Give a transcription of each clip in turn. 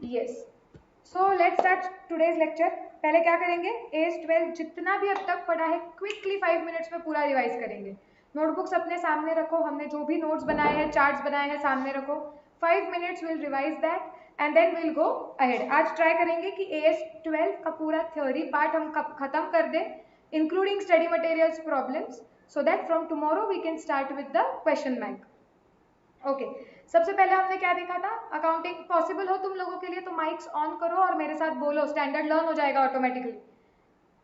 Yes, so let's start today's lecture. पहले क्या करेंगे, एज 12 जितना भी अब तक पढ़ा है क्विकली 5 मिनट्स में पूरा रिवाइज करेंगे। नोटबुक्स अपने सामने रखो, हमने जो भी नोट्स बनाए हैं, चार्ट्स बनाए हैं, सामने रखो। 5 minutes will revise that and then will go ahead. आज ट्राई करेंगे कि एज 12 का पूरा थ्योरी पार्ट हम खत्म कर दें, including study materials problems, so that from tomorrow we can start with the question bank. Okay, सबसे पहले हमने क्या देखा था, अकाउंटिंग। पॉसिबल हो तुम लोगों के लिए तो माइक्स ऑन करो और मेरे साथ बोलो, स्टैंडर्ड लर्न हो जाएगा ऑटोमेटिकली।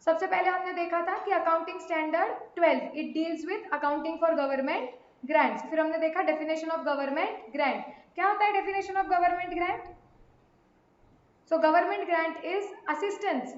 सबसे पहले हमने देखा था कि accounting standard 12 it deals with accounting for government grants. फिर हमने देखा डेफिनेशन ऑफ गवर्नमेंट ग्रांट। क्या होता है definition of government grant? So government grant is assistance.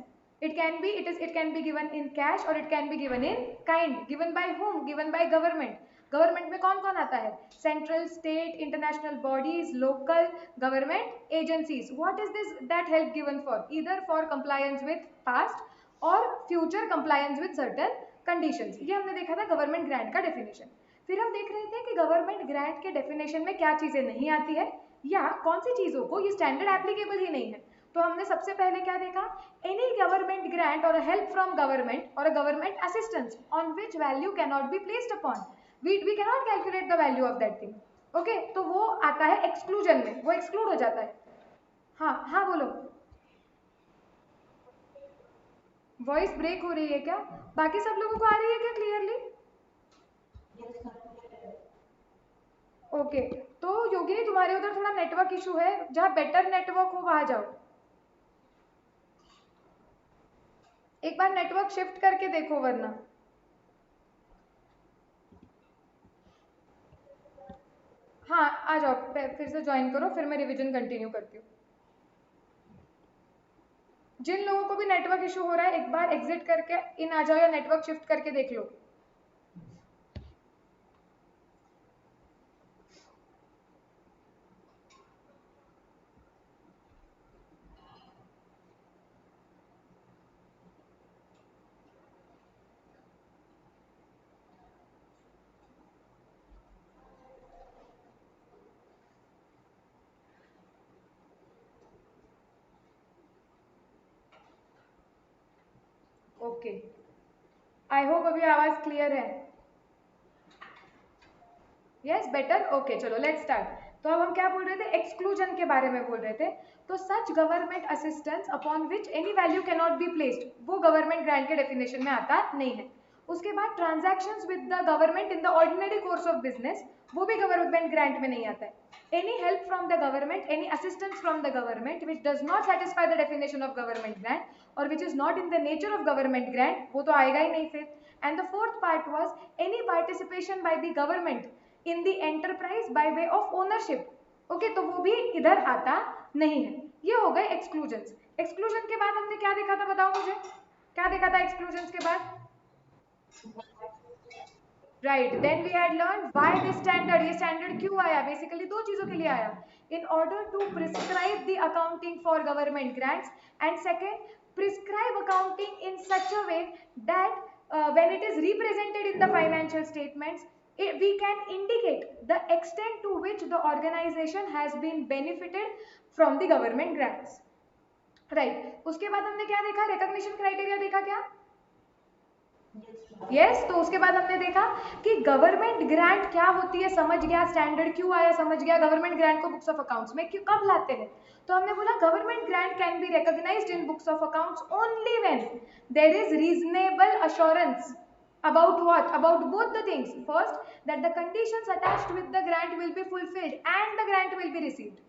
It can be given in cash or it can be given in kind. Given by whom? Given by government. Government में कौन कौन आता है? Central, state, international bodies, local government agencies. What is this that help given for? Either for compliance with past और future compliance with certain conditions. ये हमने देखा था गवर्नमेंट ग्रांट का डेफिनेशन। फिर हम देख रहे थे कि गवर्नमेंट ग्रांट के डेफिनेशन में क्या चीजें नहीं आती है या कौन सी चीजों को ये स्टैंडर्ड एप्लीकेबल ही नहीं है। तो हमने सबसे पहले क्या देखा, एनी गवर्नमेंट ग्रांट और हेल्प फ्रॉम गवर्नमेंट और a government assistance on which value can not be placed upon, we can not calculate the value of that thing. Okay, तो वो आता है एक्सक्लूजन में, वो एक्सक्लूड हो जाता है। हाँ हाँ बोलो, वॉइस ब्रेक हो रही है क्या? बाकी सब लोगों को आ रही है क्या क्लियरली? ओके, तो योगिनी तुम्हारे उधर थोड़ा नेटवर्क इशू है, जहाँ बेटर नेटवर्क हो वहां जाओ। एक बार नेटवर्क शिफ्ट करके देखो वरना। हाँ आ जाओ, फिर से ज्वाइन करो, फिर मैं रिवीजन कंटिन्यू करती हूँ। जिन लोगों को भी नेटवर्क इशू हो रहा है एक बार एग्जिट करके इन आ जाओ या नेटवर्क शिफ्ट करके देख लो। ओके, आई होप अभी आवाज क्लियर है। यस बेटर, ओके चलो लेट्स स्टार्ट। तो अब हम क्या बोल रहे थे, एक्सक्लूजन के बारे में बोल रहे थे। तो such government assistance upon which any value can not be placed, वो गवर्नमेंट ग्रांट के डेफिनेशन में आता नहीं है। उसके बाद transactions with the government in the ordinary course of business, वो भी गवर्नमेंट ग्रांट में नहीं आता है। Any help from the government, any assistance from the government which does not satisfy the definition of government grant और which is not in the nature of government grant, वो तो आएगा ही नहीं फिर। And the fourth part was any participation by the government in the enterprise bye way of ownership. Okay, तो वो भी इधर आता नहीं है। ये हो गए एक्सक्लूजन। एक्सक्लूजन के बाद हमने क्या देखा था, बताओ मुझे, क्या देखा था एक्सक्लूजन के बाद? Right, then we had learn why this standard, ये स्टैंडर्ड क्यों आया, बेसिकली दो चीजों के लिए आया, in order to prescribe the accounting for government grants and second prescribe accounting in such a way that when it is represented in the financial statements, we can indicate the extent to which the organization has been benefited from the government grants. Right, उसके बाद हमने क्या देखा, recognition criteria देखा क्या? Yes, तो उसके बाद हमने देखा कि गवर्नमेंट ग्रांट क्या होती है, समझ गया, स्टैंडर्ड क्यों आया समझ गया, गवर्नमेंट ग्रांट को बुक्स ऑफ अकाउंट्स में क्यों कब लाते हैं। तो हमने बोला government grant can be recognised in books of accounts only when there is reasonable assurance about what, about both the things, first that the conditions attached with the grant will be fulfilled and the grant will be received.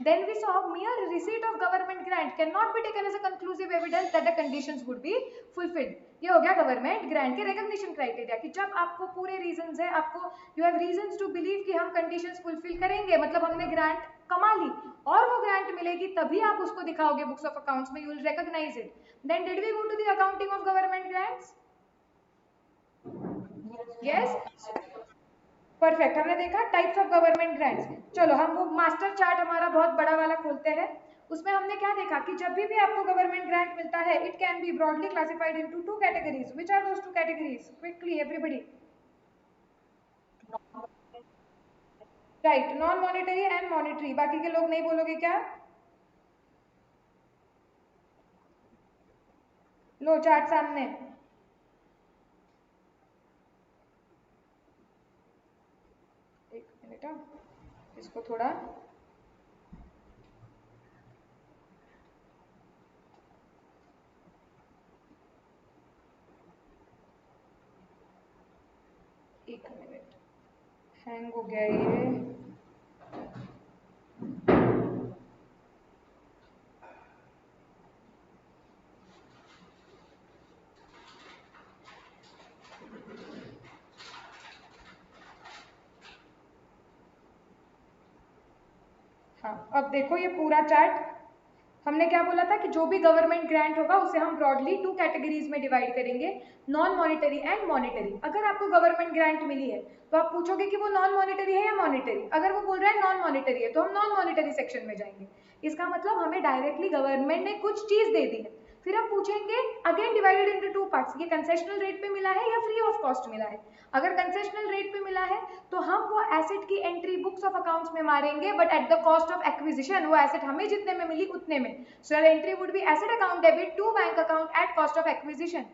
Then we saw mere receipt of government grant cannot be taken as a conclusive evidence that the conditions would be fulfilled. ये हो गया government grant के recognition criteria कि जब आपको पूरे reasons है, आपको you have reasons to believe कि हम कंडीशंस फुलफिल करेंगे, मतलब हमने ग्रांट कमा ली और वो ग्रांट मिलेगी, तभी आप उसको दिखाओगे बुक्स ऑफ अकाउंट्स में, you will recognise it. Then did we go to the accounting of government grants? Yes, perfect, हमने देखा टाइप्स ऑफ गवर्नमेंट ग्रांट्स। चलो हम वो मास्टर चार्ट हमारा बहुत बड़ा वाला खोलते हैं, उसमें हमने क्या देखा कि जब भी आपको गवर्नमेंट ग्रांट मिलता है it can be broadly classified into two categories. Which are those two categories, quickly everybody? Right, non monetary and monetary. बाकी के लोग नहीं बोलोगे क्या? लो चार्ट सामने, एक मिनट, इसको थोड़ा एक मिनट, हैंग हो गया ये। हाँ, अब देखो ये पूरा चार्ट, हमने क्या बोला था कि जो भी गवर्नमेंट ग्रांट होगा उसे हम ब्रॉडली 2 कैटेगरीज में डिवाइड करेंगे, नॉन मॉनिटरी एंड मॉनिटरी। अगर आपको गवर्नमेंट ग्रांट मिली है तो आप पूछोगे कि वो नॉन मॉनिटरी है या मॉनिटरी। अगर वो बोल रहा है नॉन मॉनिटरी है तो हम नॉन मॉनिटरी सेक्शन में जाएंगे। इसका मतलब हमें डायरेक्टली गवर्नमेंट ने कुछ चीज दे दी है। फिर आप पूछेंगे अगेन डिवाइडेड इनटू 2 पार्ट्स, ये कंसेशनल रेट पे मिला है या फ्री ऑफ कॉस्ट मिला है। अगर कंसेशनल रेट पे मिला है तो हम वो एसेट की एंट्री बुक्स ऑफ अकाउंट्स में मारेंगे, but at the cost of acquisition, वो एसेट हमें जितने में मिली उतने में। So entry would be asset account debit to bank account at cost of acquisition.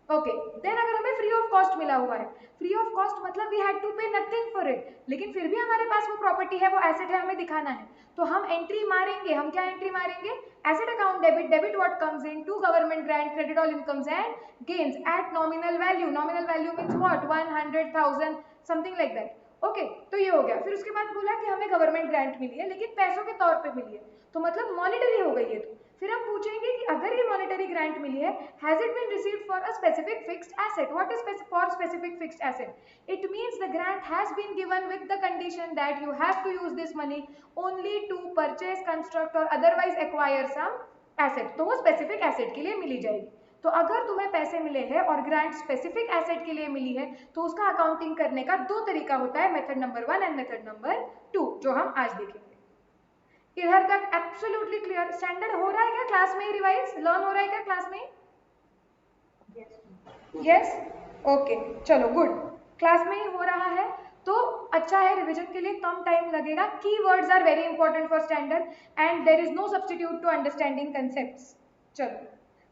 Okay, then अगर हमें फ्री ऑफ कॉस्ट मिला हुआ है, फ्री ऑफ कॉस्ट मतलब we had to pay nothing for it, लेकिन फिर भी हमारे पास वो प्रॉपर्टी है, वो एसेट है, हमें दिखाना है, तो हम एंट्री मारेंगे। हम क्या एंट्री मारेंगे? Asset account debit, debit what comes in to government grant, credit all incomes and gains at nominal value. Nominal value means what? 100,000 something like that. Okay, तो ये हो गया। फिर उसके बाद बोला कि हमें गवर्नमेंट ग्रांट मिली है लेकिन पैसों के तौर पे मिली है, तो मतलब मॉनिटरी हो गई है। तो फिर हम पूछेंगे कि अगर ये मॉनिटरी ग्रांट मिली है, has it been received for a specific fixed asset? What is for specific fixed asset? It means the grant has been given with the condition that you have to use this money only to purchase, construct और otherwise acquire some asset. तो वो specific asset के लिए मिली जाएगी। तो अगर तुम्हें पैसे मिले हैं और ग्रांट स्पेसिफिक एसेट के लिए मिली है तो उसका अकाउंटिंग करने का 2 तरीका होता है, method number 1 and method number 2, जो हम आज देखेंगे। इधर तक एब्सोल्युटली क्लियर? स्टैंडर्ड हो रहा है क्या क्लास में? रिवाइज लर्न हो रहा है क्या क्लास में? यस, ओके, चलो गुड, क्लास में ही हो रहा है तो अच्छा है। रिवीजन के लिए कम टाइम लगेगा। Keywords are very important for standard and there is no substitute to understanding concepts. चलो,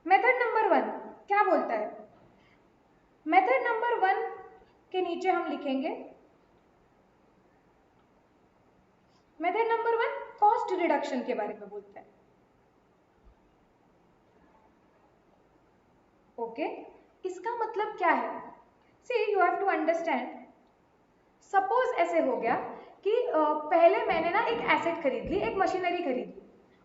मेथड नंबर 1 क्या बोलता है? मेथड नंबर 1 के नीचे हम लिखेंगे मेथड नंबर 1 कॉस्ट रिडक्शन के बारे में बोलता है। ओके, इसका मतलब क्या है? See you have to understand, suppose ऐसे हो गया कि पहले मैंने ना एक एसेट खरीद ली, एक मशीनरी खरीद ली,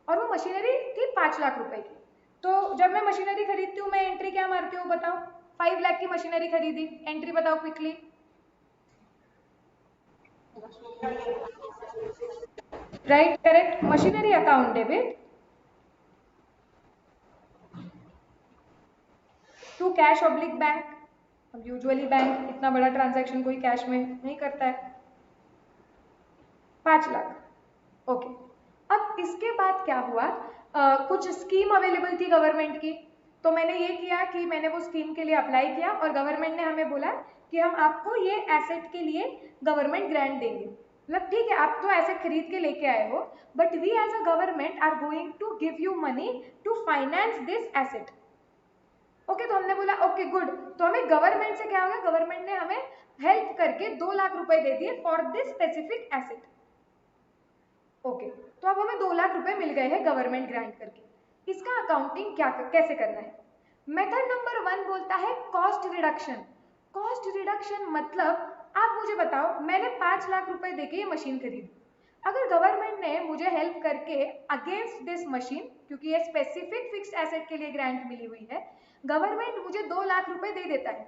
और वो मशीनरी थी 5 लाख रुपए की। तो जब मैं मशीनरी खरीदती हूँ मैं एंट्री क्या मारती हूँ बताओ? 5 लाख की मशीनरी खरीदी, एंट्री बताओ quickly. Right, correct, machinery account debit to cash oblique bank. अब यूजुअली बैंक इतना बड़ा ट्रांजैक्शन कोई कैश में नहीं करता है। 5 लाख, ओके। अब इसके बाद क्या हुआ? कुछ स्कीम अवेलेबल थी गवर्नमेंट की, तो मैंने ये किया कि मैंने वो स्कीम के लिए अप्लाई किया और गवर्नमेंट ने हमें बोला कि हम आपको ये एसेट के लिए गवर्नमेंट ग्रांट देंगे। मतलब ठीक है, आप तो एसेट खरीद के लेके आए हो, but we as a government are going to give you money to finance this asset. Okay, तो हमने बोला ओके गुड, तो हमें गवर्नमेंट से क्या होगा? गवर्नमेंट ने हमें हेल्प करके 2 लाख रुपए दे दिए for this specific asset. Okay, तो अब हमें 2 लाख रुपए मिल गए हैं गवर्नमेंट ग्रांट करके। इसका अकाउंटिंग क्या कैसे करना है? मेथड नंबर 1 बोलता है कॉस्ट रिडक्शन। कॉस्ट रिडक्शन मतलब आप मुझे बताओ, मैंने 5 लाख रुपए देके ये मशीन खरीदी, अगर गवर्नमेंट ने मुझे हेल्प करके अगेंस्ट दिस मशीन, क्योंकि ये स्पेसिफिक फिक्स्ड एसेट के लिए ग्रांट मिली हुई है, गवर्नमेंट मुझे 2 लाख रुपए दे देता है,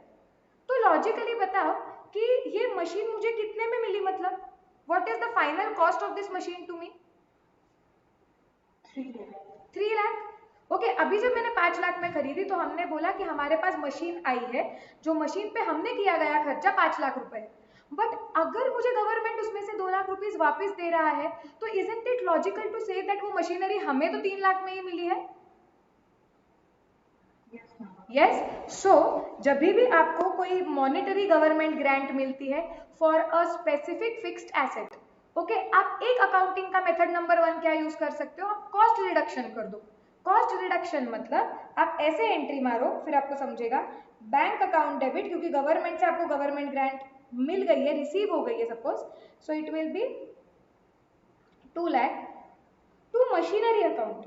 तो लॉजिकली बताओ कि ये मशीन मुझे कितने में मिली? मतलब what is the final cost of this machine to me? 3 lakh. Okay, अभी जब मैंने 5 लाख में खरीदी तो हमने बोला कि हमारे पास मशीन आई है, जो मशीन पे हमने किया गया खर्चा 5 लाख रुपए, बट अगर मुझे गवर्नमेंट उसमें से 2 लाख रुपीस वापस दे रहा है तो isn't it logical to say that वो मशीनरी हमें तो 3 लाख में ही मिली है? यस, सो जब भी आपको कोई मॉनेटरी गवर्नमेंट ग्रांट मिलती है for a specific fixed asset, okay, आप एक अकाउंटिंग का मेथड नंबर 1 क्या यूज कर सकते हो? आप कॉस्ट रिडक्शन कर दो। कॉस्ट रिडक्शन मतलब आप ऐसे एंट्री मारो, फिर आपको समझेगा। बैंक अकाउंट डेबिट, क्योंकि गवर्नमेंट से आपको गवर्नमेंट ग्रांट मिल गई है, रिसीव हो गई है suppose, so it will be 2 lakh to machinery account.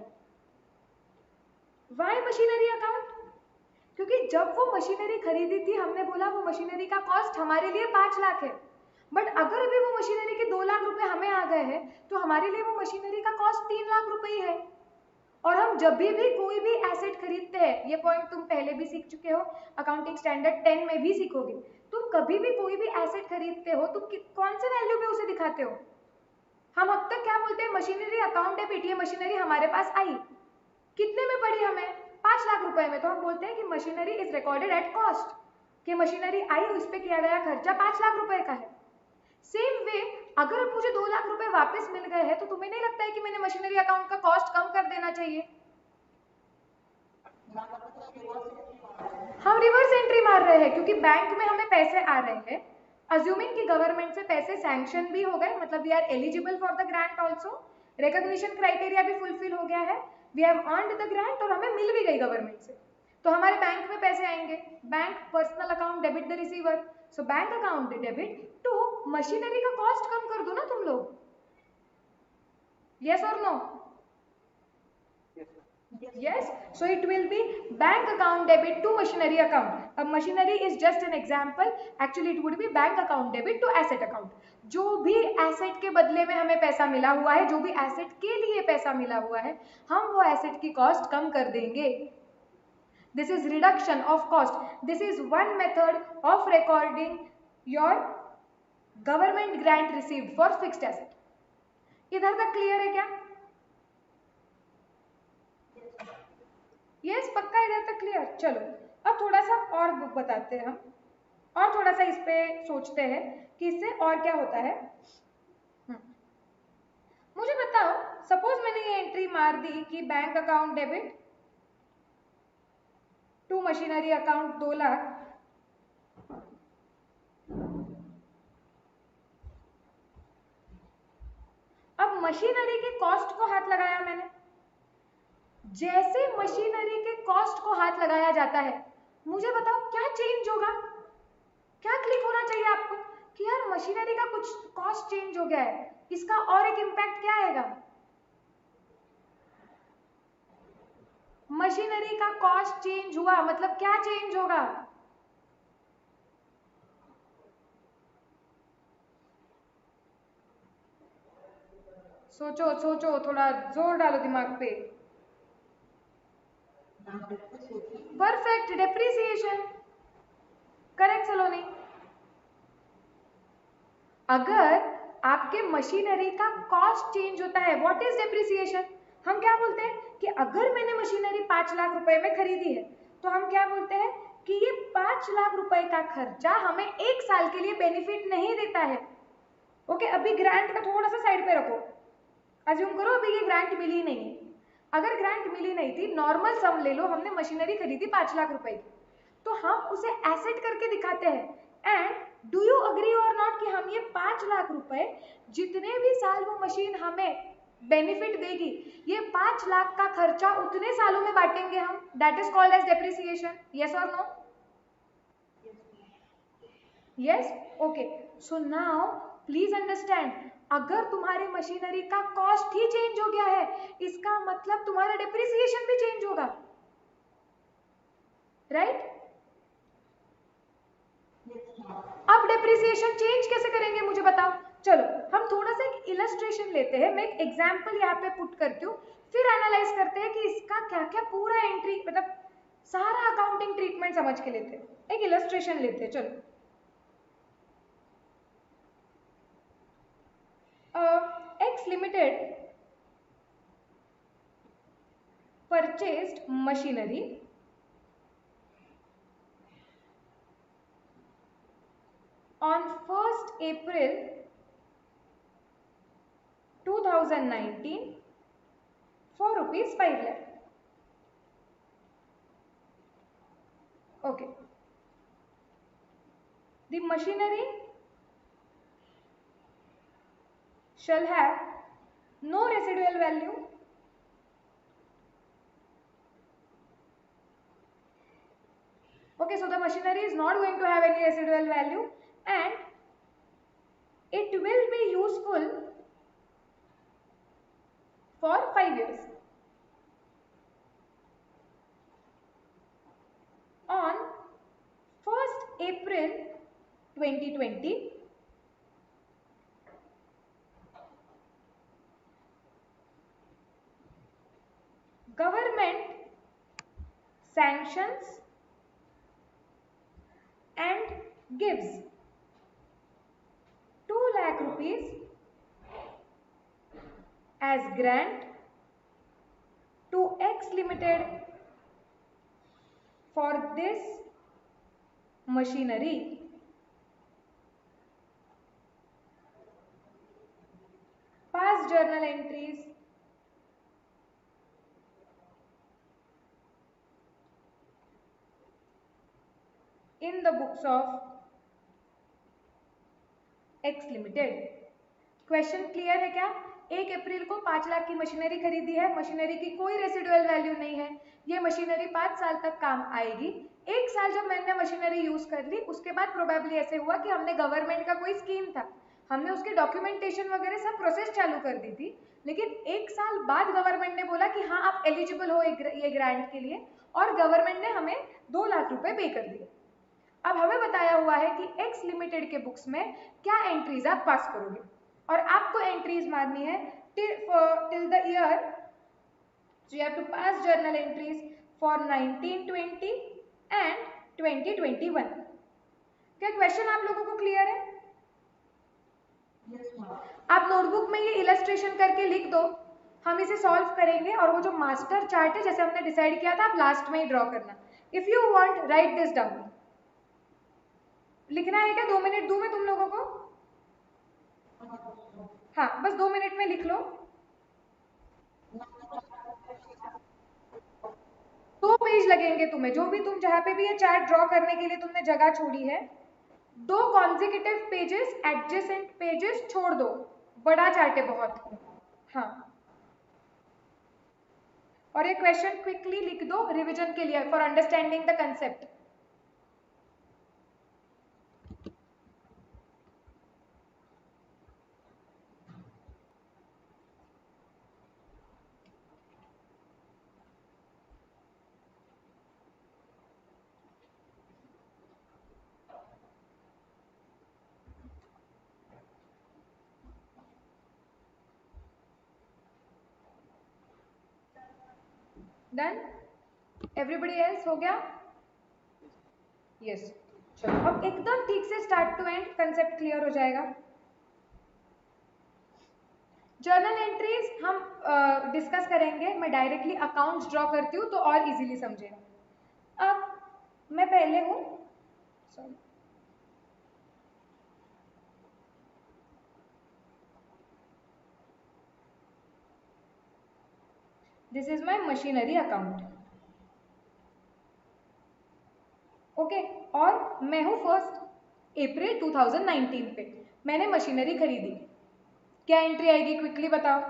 Why machinery account? क्योंकि जब वो मशीनरी खरीदी थी हमने बोला वो मशीनरी का कॉस्ट हमारे लिए 5 लाख है, बट अगर अभी वो मशीनरी के 2 लाख रुपए हमें आ गए हैं तो हमारे लिए वो मशीनरी का कॉस्ट 3 लाख रुपए ही है। और हम जब भी कोई भी एसेट खरीदते हैं, ये पॉइंट तुम पहले भी सीख चुके हो, अकाउंटिंग स्टैंडर्ड 10 में भी सीखोगे, तुम कभी भी कोई भी एसेट खरीदते हो तुम कौन से वैल्यू पे उसे दिखाते हो? हम अब तक क्या बोलते हैं, मशीनरी अकाउंट डेबिट, ये मशीनरी हमारे पास आई, कितने में पड़ी हमें? 5 लाख रुपए में, तो हम बोलते हैं कि machinery is recorded at cost, कि मशीनरी आई, उस पर किया गया खर्चा 5 लाख रुपए का है। सेम वे अगर अब मुझे 2 लाख रुपए वापस मिल गए हैं तो तुम्हें नहीं लगता है कि मैंने मशीनरी अकाउंट का कॉस्ट कम कर देना चाहिए? हम रिवर्स एंट्री मार रहे हैं क्योंकि बैंक में हमें पैसे आ रहे हैं, अज्यूमिंग कि गवर्नमेंट से पैसे सैंक्शन भी हो गए, मतलब we are eligible for the grant also, recognition criteria भी फुलफिल हो गया है, we have earned the grant और हमें मिल भी गई गवर्नमेंट से, तो हमारे बैंक में पैसे आएंगे। Bank personal account debit the receiver, so bank account debit to machinery का कॉस्ट कम कर दो ना तुम लोग, यस और no? Yes, so it will be bank account debit to machinery account. अब machinery is just an example. Actually, it would be bank account debit to asset account. जो भी एसेट के बदले में हमें पैसा मिला हुआ है, जो भी एसेट के लिए पैसा मिला हुआ है, हम वो एसेट की कॉस्ट कम कर देंगे। This is reduction of cost. This is one method of recording your government grant received for fixed asset. इधर तक क्लियर है क्या? यस पक्का, इधर तक क्लियर? चलो अब थोड़ा सा और बताते हैं हम, और थोड़ा सा इस पे सोचते हैं कि इससे और क्या होता है। मुझे बताओ, सपोज मैंने ये एंट्री मार दी कि bank account debit to machinery account 2 lakh, अब मशीनरी के कॉस्ट को हाथ लगाया मैंने, जैसे मशीनरी के कॉस्ट को हाथ लगाया जाता है, मुझे बताओ क्या चेंज होगा? क्या क्लिक होना चाहिए आपको कि यार मशीनरी का कुछ कॉस्ट चेंज हो गया है, इसका और एक इम्पैक्ट क्या आएगा? मशीनरी का कॉस्ट चेंज हुआ मतलब क्या चेंज होगा? सोचो सोचो, थोड़ा जोर डालो दिमाग पे। Perfect, depreciation. करेक्ट सलोनी? अगर आपके मशीनरी का कॉस्ट चेंज होता है, व्हाट इज डेप्रिसिएशन? हम क्या बोलते हैं कि अगर मैंने मशीनरी 5 लाख रुपए में खरीदी है तो हम क्या बोलते हैं कि ये 5 लाख रुपए का खर्चा हमें 1 साल के लिए बेनिफिट नहीं देता है। ओके, अभी ग्रांट का थोड़ा सा साइड पे रखो, अज्यूम करो अभी ये ग्रांट मिली नहीं है। अगर ग्रांट मिली नहीं थी, नॉर्मल सम ले लो, हमने मशीनरी खरीदी 5 लाख रुपए की, तो हम उसे एसेट करके दिखाते हैं। एंड डू यू अग्री और नॉट कि हम ये 5 लाख रुपए जितने भी साल वो मशीन हमें बेनिफिट देगी, ये 5 लाख का खर्चा उतने सालों में बांटेंगे हम, that is called as depreciation. Yes और no? Yes, okay. So now please understand, अगर तुम्हारी मशीनरी का कॉस्ट ही चेंज हो गया है, इसका मतलब तुम्हारा डेप्रिसिएशन भी चेंज होगा, राइट? अब डेप्रिसिएशन चेंज कैसे करेंगे मुझे बताओ? चलो हम थोड़ा सा एक इलस्ट्रेशन लेते हैं, मैं एक एग्जांपल यहाँ पे पुट करती हूँ, फिर एनालाइज करते हैं कि इसका क्या क्या पूरा एंट्री, मतलब सारा अकाउंटिंग ट्रीटमेंट समझ के लेते हैं। एक इलस्ट्रेशन लेते हैं, चलो। X Limited purchased machinery on 1st April 2019 for rupees 5 lakh. Okay. The machinery shall have no residual value Okay, so the machinery is not going to have any residual value and it will be useful for 5 years. On 1st April 2020, government sanctions and gives 2 lakh rupees as grant to X Limited for this machinery. Past journal entries in the books of X Limited. Question clear है क्या? 1 April को 5 लाख की machinery खरीदी है, machinery की कोई residual value नहीं है, ये मशीनरी 5 साल तक काम आएगी। 1 साल जब मैंने मशीनरी यूज कर ली, उसके बाद प्रोबेबली ऐसे हुआ कि हमने गवर्नमेंट का कोई स्कीम था, हमने उसके डॉक्यूमेंटेशन वगैरह सब प्रोसेस चालू कर दी थी, लेकिन 1 साल बाद गवर्नमेंट ने बोला कि हाँ आप एलिजिबल हो ये ग्रांट के लिए, और गवर्नमेंट ने हमें 2 लाख रुपए पे कर दिए। अब हमें बताया हुआ है कि एक्स लिमिटेड के बुक्स में क्या एंट्रीज आप पास करोगे, और आपको एंट्रीज मारनी है till the year, so you have to pass journal entries for 1920 and 2021. क्या क्वेश्चन आप लोगों को क्लियर है? आप नोटबुक में ये इलस्ट्रेशन करके लिख दो, हम इसे सॉल्व करेंगे, और वो जो मास्टर चार्ट है जैसे हमने डिसाइड किया था, आप लास्ट में ही ड्रॉ करना। If you want right this down. लिखना है क्या? 2 मिनट दूं मैं तुम लोगों को? हाँ, बस 2 मिनट में लिख लो। 2 पेज लगेंगे तुम्हें, जो भी तुम जहां पे भी ये चार्ट ड्रॉ करने के लिए तुमने जगह छोड़ी है, 2 कॉन्जिक्यूटिव पेजेस, एडजेसेंट पेजेस छोड़ दो, बड़ा चार्ट है बहुत। हाँ, और ये क्वेश्चन क्विकली लिख दो रिवीजन के लिए, for understanding the concept. Done? Everybody else हो गया? यस। चलो अब एकदम ठीक से start to end concept clear हो जाएगा। जर्नल एंट्रीज हम डिस्कस करेंगे, मैं डायरेक्टली अकाउंट्स ड्रॉ करती हूँ तो और इजीली समझेगा। अब मैं पहले हूँ, sorry, this is my machinery account. Okay, और मैं हूँ 1 अप्रैल 2019 पे, मैंने मशीनरी खरीदी। क्या एंट्री आएगी क्विकली बताओ?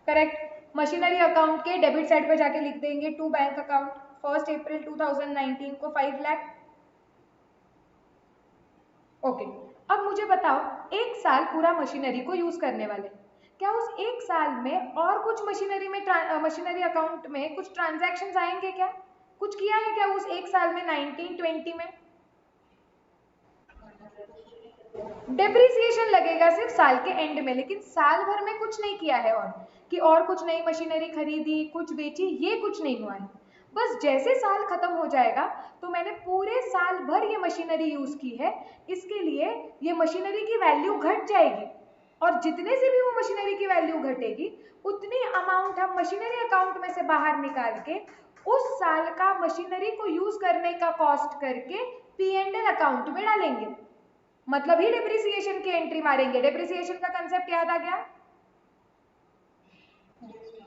करेक्ट। मशीनरी अकाउंट के डेबिट साइड पे जाके लिख देंगे टू बैंक अकाउंट, 1 अप्रैल 2019 को 5 लाख। ओके, अब मुझे बताओ, 1 साल पूरा मशीनरी को यूज करने वाले, क्या उस 1 साल में और कुछ मशीनरी में मशीनरी अकाउंट में कुछ ट्रांजैक्शंस आएंगे क्या? कुछ किया है क्या उस 1 साल में 1920 में? डेप्रिसिएशन लगेगा सिर्फ साल के एंड में, लेकिन साल भर में कुछ नहीं किया है, और कि और कुछ नई मशीनरी खरीदी, कुछ बेची, ये कुछ नहीं हुआ है। बस जैसे साल खत्म हो जाएगा तो मैंने पूरे साल भर ये मशीनरी यूज की है, इसके लिए ये मशीनरी की वैल्यू घट जाएगी, और जितने से भी वो मशीनरी की वैल्यू घटेगी उतनी अमाउंट हम मशीनरी अकाउंट में से बाहर निकाल के उस साल का मशीनरी को यूज करने का कॉस्ट करके P&L अकाउंट में डालेंगे, मतलब ही डेप्रिसिएशन की एंट्री मारेंगे। डेप्रिसिएशन का कंसेप्ट याद आ गया?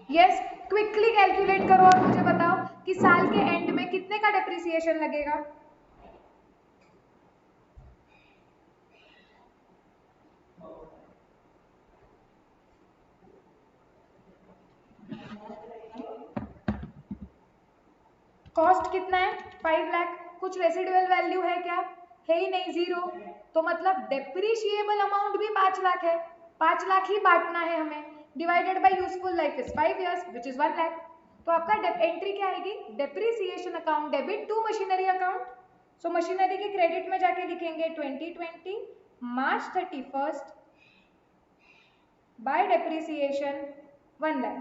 यस। क्विकली कैलकुलेट करो और मुझे बताओ कि साल के एंड में कितने का डेप्रिसिएशन लगेगा? कॉस्ट कितना है 5 लाख, कुछ रेसिडुअल वैल्यू है क्या, है ही नहीं, जीरो, तो मतलब डेप्रिशिएबल अमाउंट भी 5 लाख है, 5 लाख ही बांटना है हमें, divided by useful life is 5 years which is 1 lakh. तो आपका एंट्री क्या आएगी, depreciation account debit to machinery account. So machinery के क्रेडिट में जाके लिखेंगे 2020 मार्च 31 बाय डेप्रिसिएशन 1 लाख,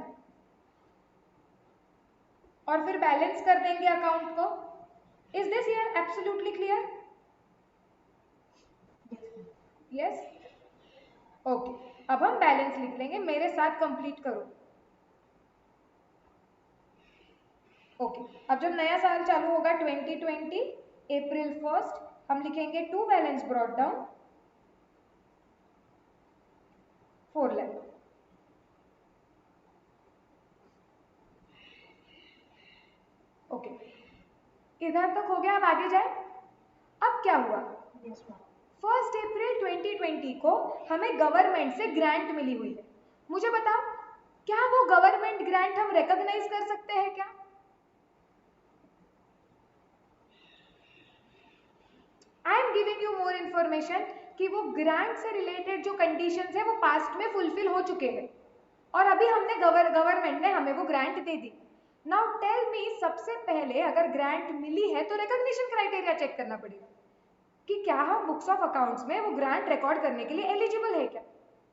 और फिर बैलेंस कर देंगे अकाउंट को। Is this here absolutely clear? Yes, okay. अब हम बैलेंस लिख लेंगे, मेरे साथ कंप्लीट करो। ओके, अब जब नया साल चालू होगा 2020 अप्रैल 1 हम लिखेंगे to balance brought down 4 lakh. Okay, इधर तक हो गया, अब आगे जाए। अब क्या हुआ, 1 अप्रैल 2020 को हमें गवर्नमेंट से ग्रांट मिली हुई है। मुझे बताओ, क्या वो गवर्नमेंट ग्रांट हम रिकॉग्नाइज कर सकते हैं क्या? I am giving you more information कि वो ग्रांट से रिलेटेड जो कंडीशंस है वो पास्ट में फुलफिल हो चुके हैं और अभी हमने गवर्नमेंट ने हमें वो ग्रांट दे दी। नाउ टेल मी, सबसे पहले अगर ग्रांट मिली है तो रिकॉग्निशन क्राइटेरिया चेक करना पड़ेगा कि क्या हम बुक्स ऑफ अकाउंट्स में वो ग्रांट रिकॉर्ड करने के लिए एलिजिबल है क्या।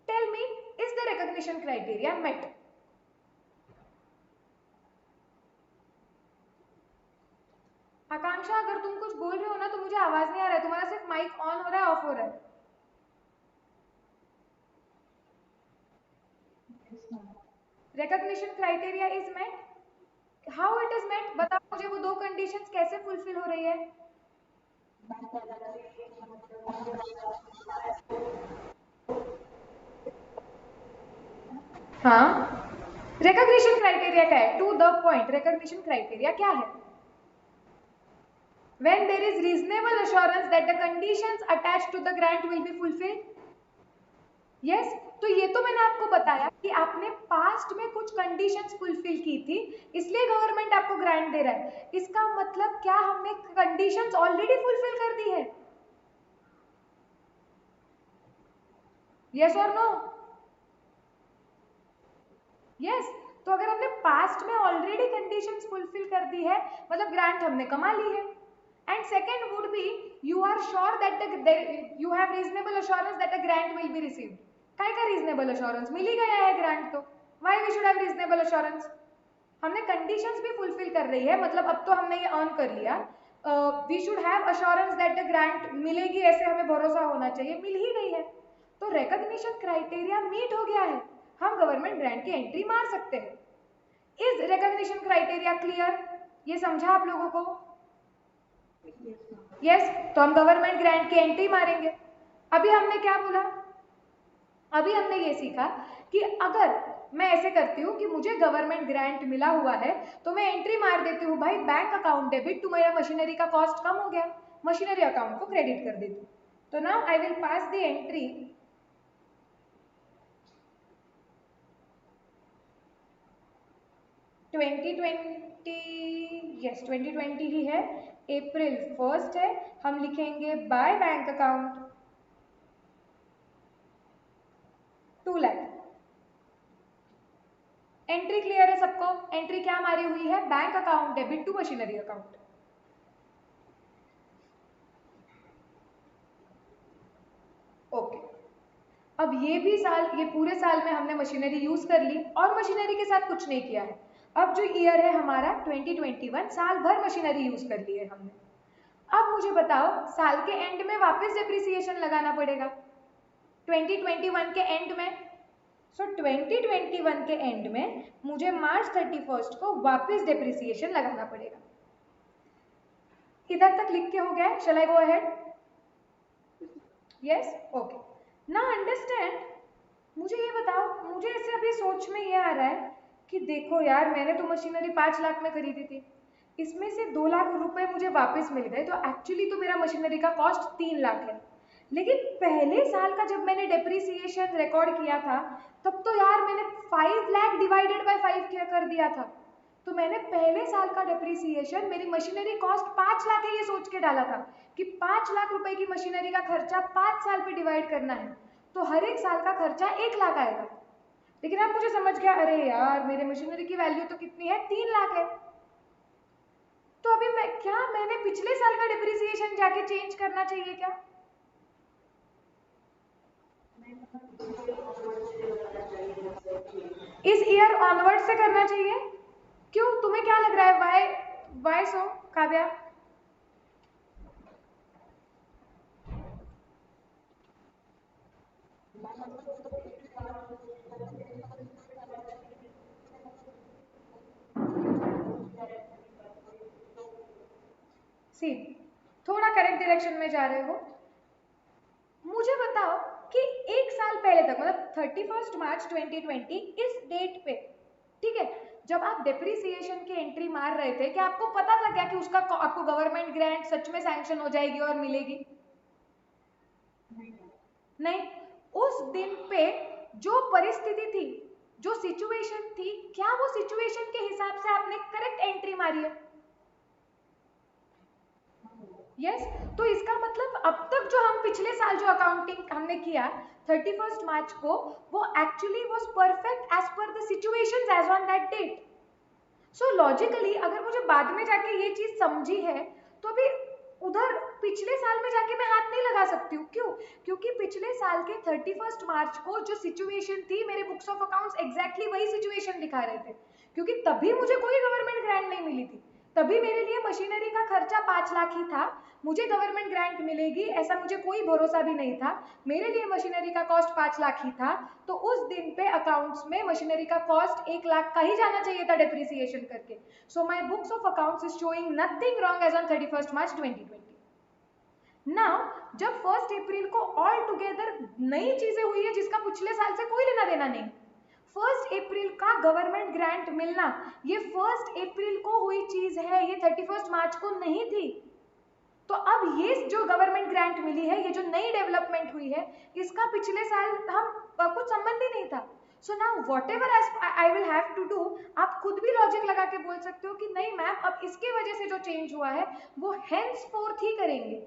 Tell me, is the recognition criteria met? Akanksha, अगर तुम कुछ बोल रहे हो ना तो मुझे आवाज नहीं आ रहा है, तुम्हारा सिर्फ माइक ऑन हो रहा है, ऑफ हो रहा है। Recognition criteria is met, how it is met, बताओ मुझे वो दो कंडीशंस कैसे फुलफिल हो रही है। हाँ, रिकॉग्निशन क्राइटेरिया क्या है, to the point, recognition criteria क्या है? When there is reasonable assurance that the conditions attached to the grant will be fulfilled. Yes, तो ये तो मैंने आपको बताया कि आपने पास्ट में कुछ कंडीशंस फुलफिल की थी, इसलिए गवर्नमेंट आपको ग्रांट दे रहा है। इसका मतलब क्या हमने कंडीशंस ऑलरेडी फुलफिल कर दी है? यस और नो? यस, तो अगर हमने पास्ट में ऑलरेडी कंडीशंस फुलफिल कर दी है मतलब ग्रांट हमने कमा ली है। And second would be you are sure that you have reasonable assurance that a grant will be received. काय का reasonable assurance, मिल ही गया है ग्रांट तो why we should have reasonable assurance? हमने कंडीशंस भी फुलफिल कर रही है, मतलब अब तो हमने ये अर्न कर लिया, we should have assurance that the grant मिलेगी, ऐसे हमें भरोसा होना चाहिए, मिल ही गई है, तो रिकॉग्निशन क्राइटेरिया मीट हो गया है, हम गवर्नमेंट ग्रांट की एंट्री मार सकते हैं। Is recognition criteria clear? ये समझा आप लोगों को? यस, तो हम गवर्नमेंट ग्रांट की एंट्री मारेंगे। अभी हमने क्या बोला, अभी हमने ये सीखा कि अगर मैं ऐसे करती हूँ कि मुझे गवर्नमेंट ग्रांट मिला हुआ है तो मैं एंट्री मार देती हूँ, भाई बैंक अकाउंट डेबिट टू, मेरा मशीनरी का कॉस्ट कम हो गया, मशीनरी अकाउंट को क्रेडिट कर देती हूँ। तो now I will pass the entry 2020, yes 2020 ही है, अप्रैल 1 है, हम लिखेंगे by bank account 2 lakh. Entry clear है सबको? एंट्री क्या मारी हुई है, bank account debit to machinery account. Okay, अब ये भी साल, ये पूरे साल में हमने मशीनरी यूज कर ली और मशीनरी के साथ कुछ नहीं किया है। अब जो ईयर है हमारा 2021, साल भर मशीनरी यूज कर ली है हमने। अब मुझे बताओ, साल के एंड में वापस डेप्रिसिएशन लगाना पड़ेगा 2021 के एंड में। सो 2021 के एंड में मुझे मार्च 31 को वापस डेप्रिसिएशन लगाना पड़ेगा। इधर तक लिख के हो गया है, shall I go ahead? Yes, okay. Now understand, मुझे ये बताओ, मुझे ऐसे अभी सोच में ये आ रहा है कि देखो यार, मैंने तो मशीनरी 5 लाख में खरीदी थी, इसमें से 2 लाख रुपए मुझे वापस मिल गए, तो एक्चुअली तो मेरा मशीनरी का कॉस्ट 3 लाख है। लेकिन पहले साल का जब मैंने डेप्रिसिएशन रिकॉर्ड किया था तब तो यार मैंने 5 लाख डिवाइडेड बाय 5 क्या कर दिया था, तो मैंने पहले साल का डिप्रिसिएशन, मेरी मशीनरी कॉस्ट 5 लाख है ये सोच के डाला था कि 5 लाख रुपए की मशीनरी का खर्चा 5 साल पे डिवाइड करना है, तो हर एक साल का खर्चा 1 लाख आएगा। लेकिन अब मुझे समझ गया, अरे यार मेरे मशीनरी की वैल्यू तो कितनी है, 3 लाख है। तो अभी मैंने पिछले साल का डिप्रिसिएशन जाके चेंज करना चाहिए क्या? इस ईयर ऑनवर्ड से करना चाहिए। क्यों, तुम्हें क्या लग रहा है, वाई सो काव्या? सी, थोड़ा करेक्ट डायरेक्शन में जा रहे हो। मुझे बताओ कि एक साल पहले तक, मतलब 31 मार्च 2020 इस डेट पे, ठीक है, जब आप डेप्रिसिएशन की एंट्री मार रहे थे, क्या आपको पता था क्या कि उसका आपको गवर्नमेंट ग्रांट सच में सैंक्शन हो जाएगी और मिलेगी? नहीं। उस दिन पे जो परिस्थिति थी, जो सिचुएशन थी, क्या वो सिचुएशन के हिसाब से आपने करेक्ट एंट्री मारी है? यस। तो इसका मतलब अब तक जो हम पिछले साल जो अकाउंटिंग हमने किया 31 मार्च को, वो actually was perfect as per the situations as on that date. So logically अगर मुझे बाद में जाके ये चीज समझी है, तो अभी उधर पिछले साल में जाके मैं हाथ नहीं लगा सकती हूँ। क्यों? क्योंकि पिछले साल के 31 मार्च को जो सिचुएशन थी, मेरे बुक्स ऑफ अकाउंट्स एग्जैक्टली वही सिचुएशन दिखा रहे थे, क्योंकि तभी मुझे कोई गवर्नमेंट ग्रांट नहीं मिली थी। तभी मेरे लिए मशीनरी का खर्चा 5 लाख ही था, मुझे गवर्नमेंट ग्रांट मिलेगी ऐसा मुझे कोई भरोसा भी नहीं था। मेरे लिए मशीनरी का कॉस्ट 5 लाख ही था, तो उस दिन पे अकाउंट्स में मशीनरी का कॉस्ट 1 लाख का ही जाना चाहिए था डिप्रिसिएशन करके। So my books of accounts is showing nothing wrong as on 31 March 2020। Now जब 1 अप्रैल को ऑल टुगेदर नई चीजें हुई है जिसका पिछले साल से कोई लेना देना नहीं, 1 अप्रैल का गवर्नमेंट ग्रांट मिलना, ये 1 अप्रैल को हुई चीज है, ये 31 मार्च को नहीं थी। तो अब ये जो गवर्नमेंट ग्रांट मिली है, ये जो नई डेवलपमेंट हुई है, इसका पिछले साल हम कुछ संबंध ही नहीं था। So now whatever I will have to do, आप खुद भी लॉजिक लगा के बोल सकते हो कि नहीं मैम, अब इसके वजह से जो चेंज हुआ है वो हेंस फोर्थ ही करेंगे।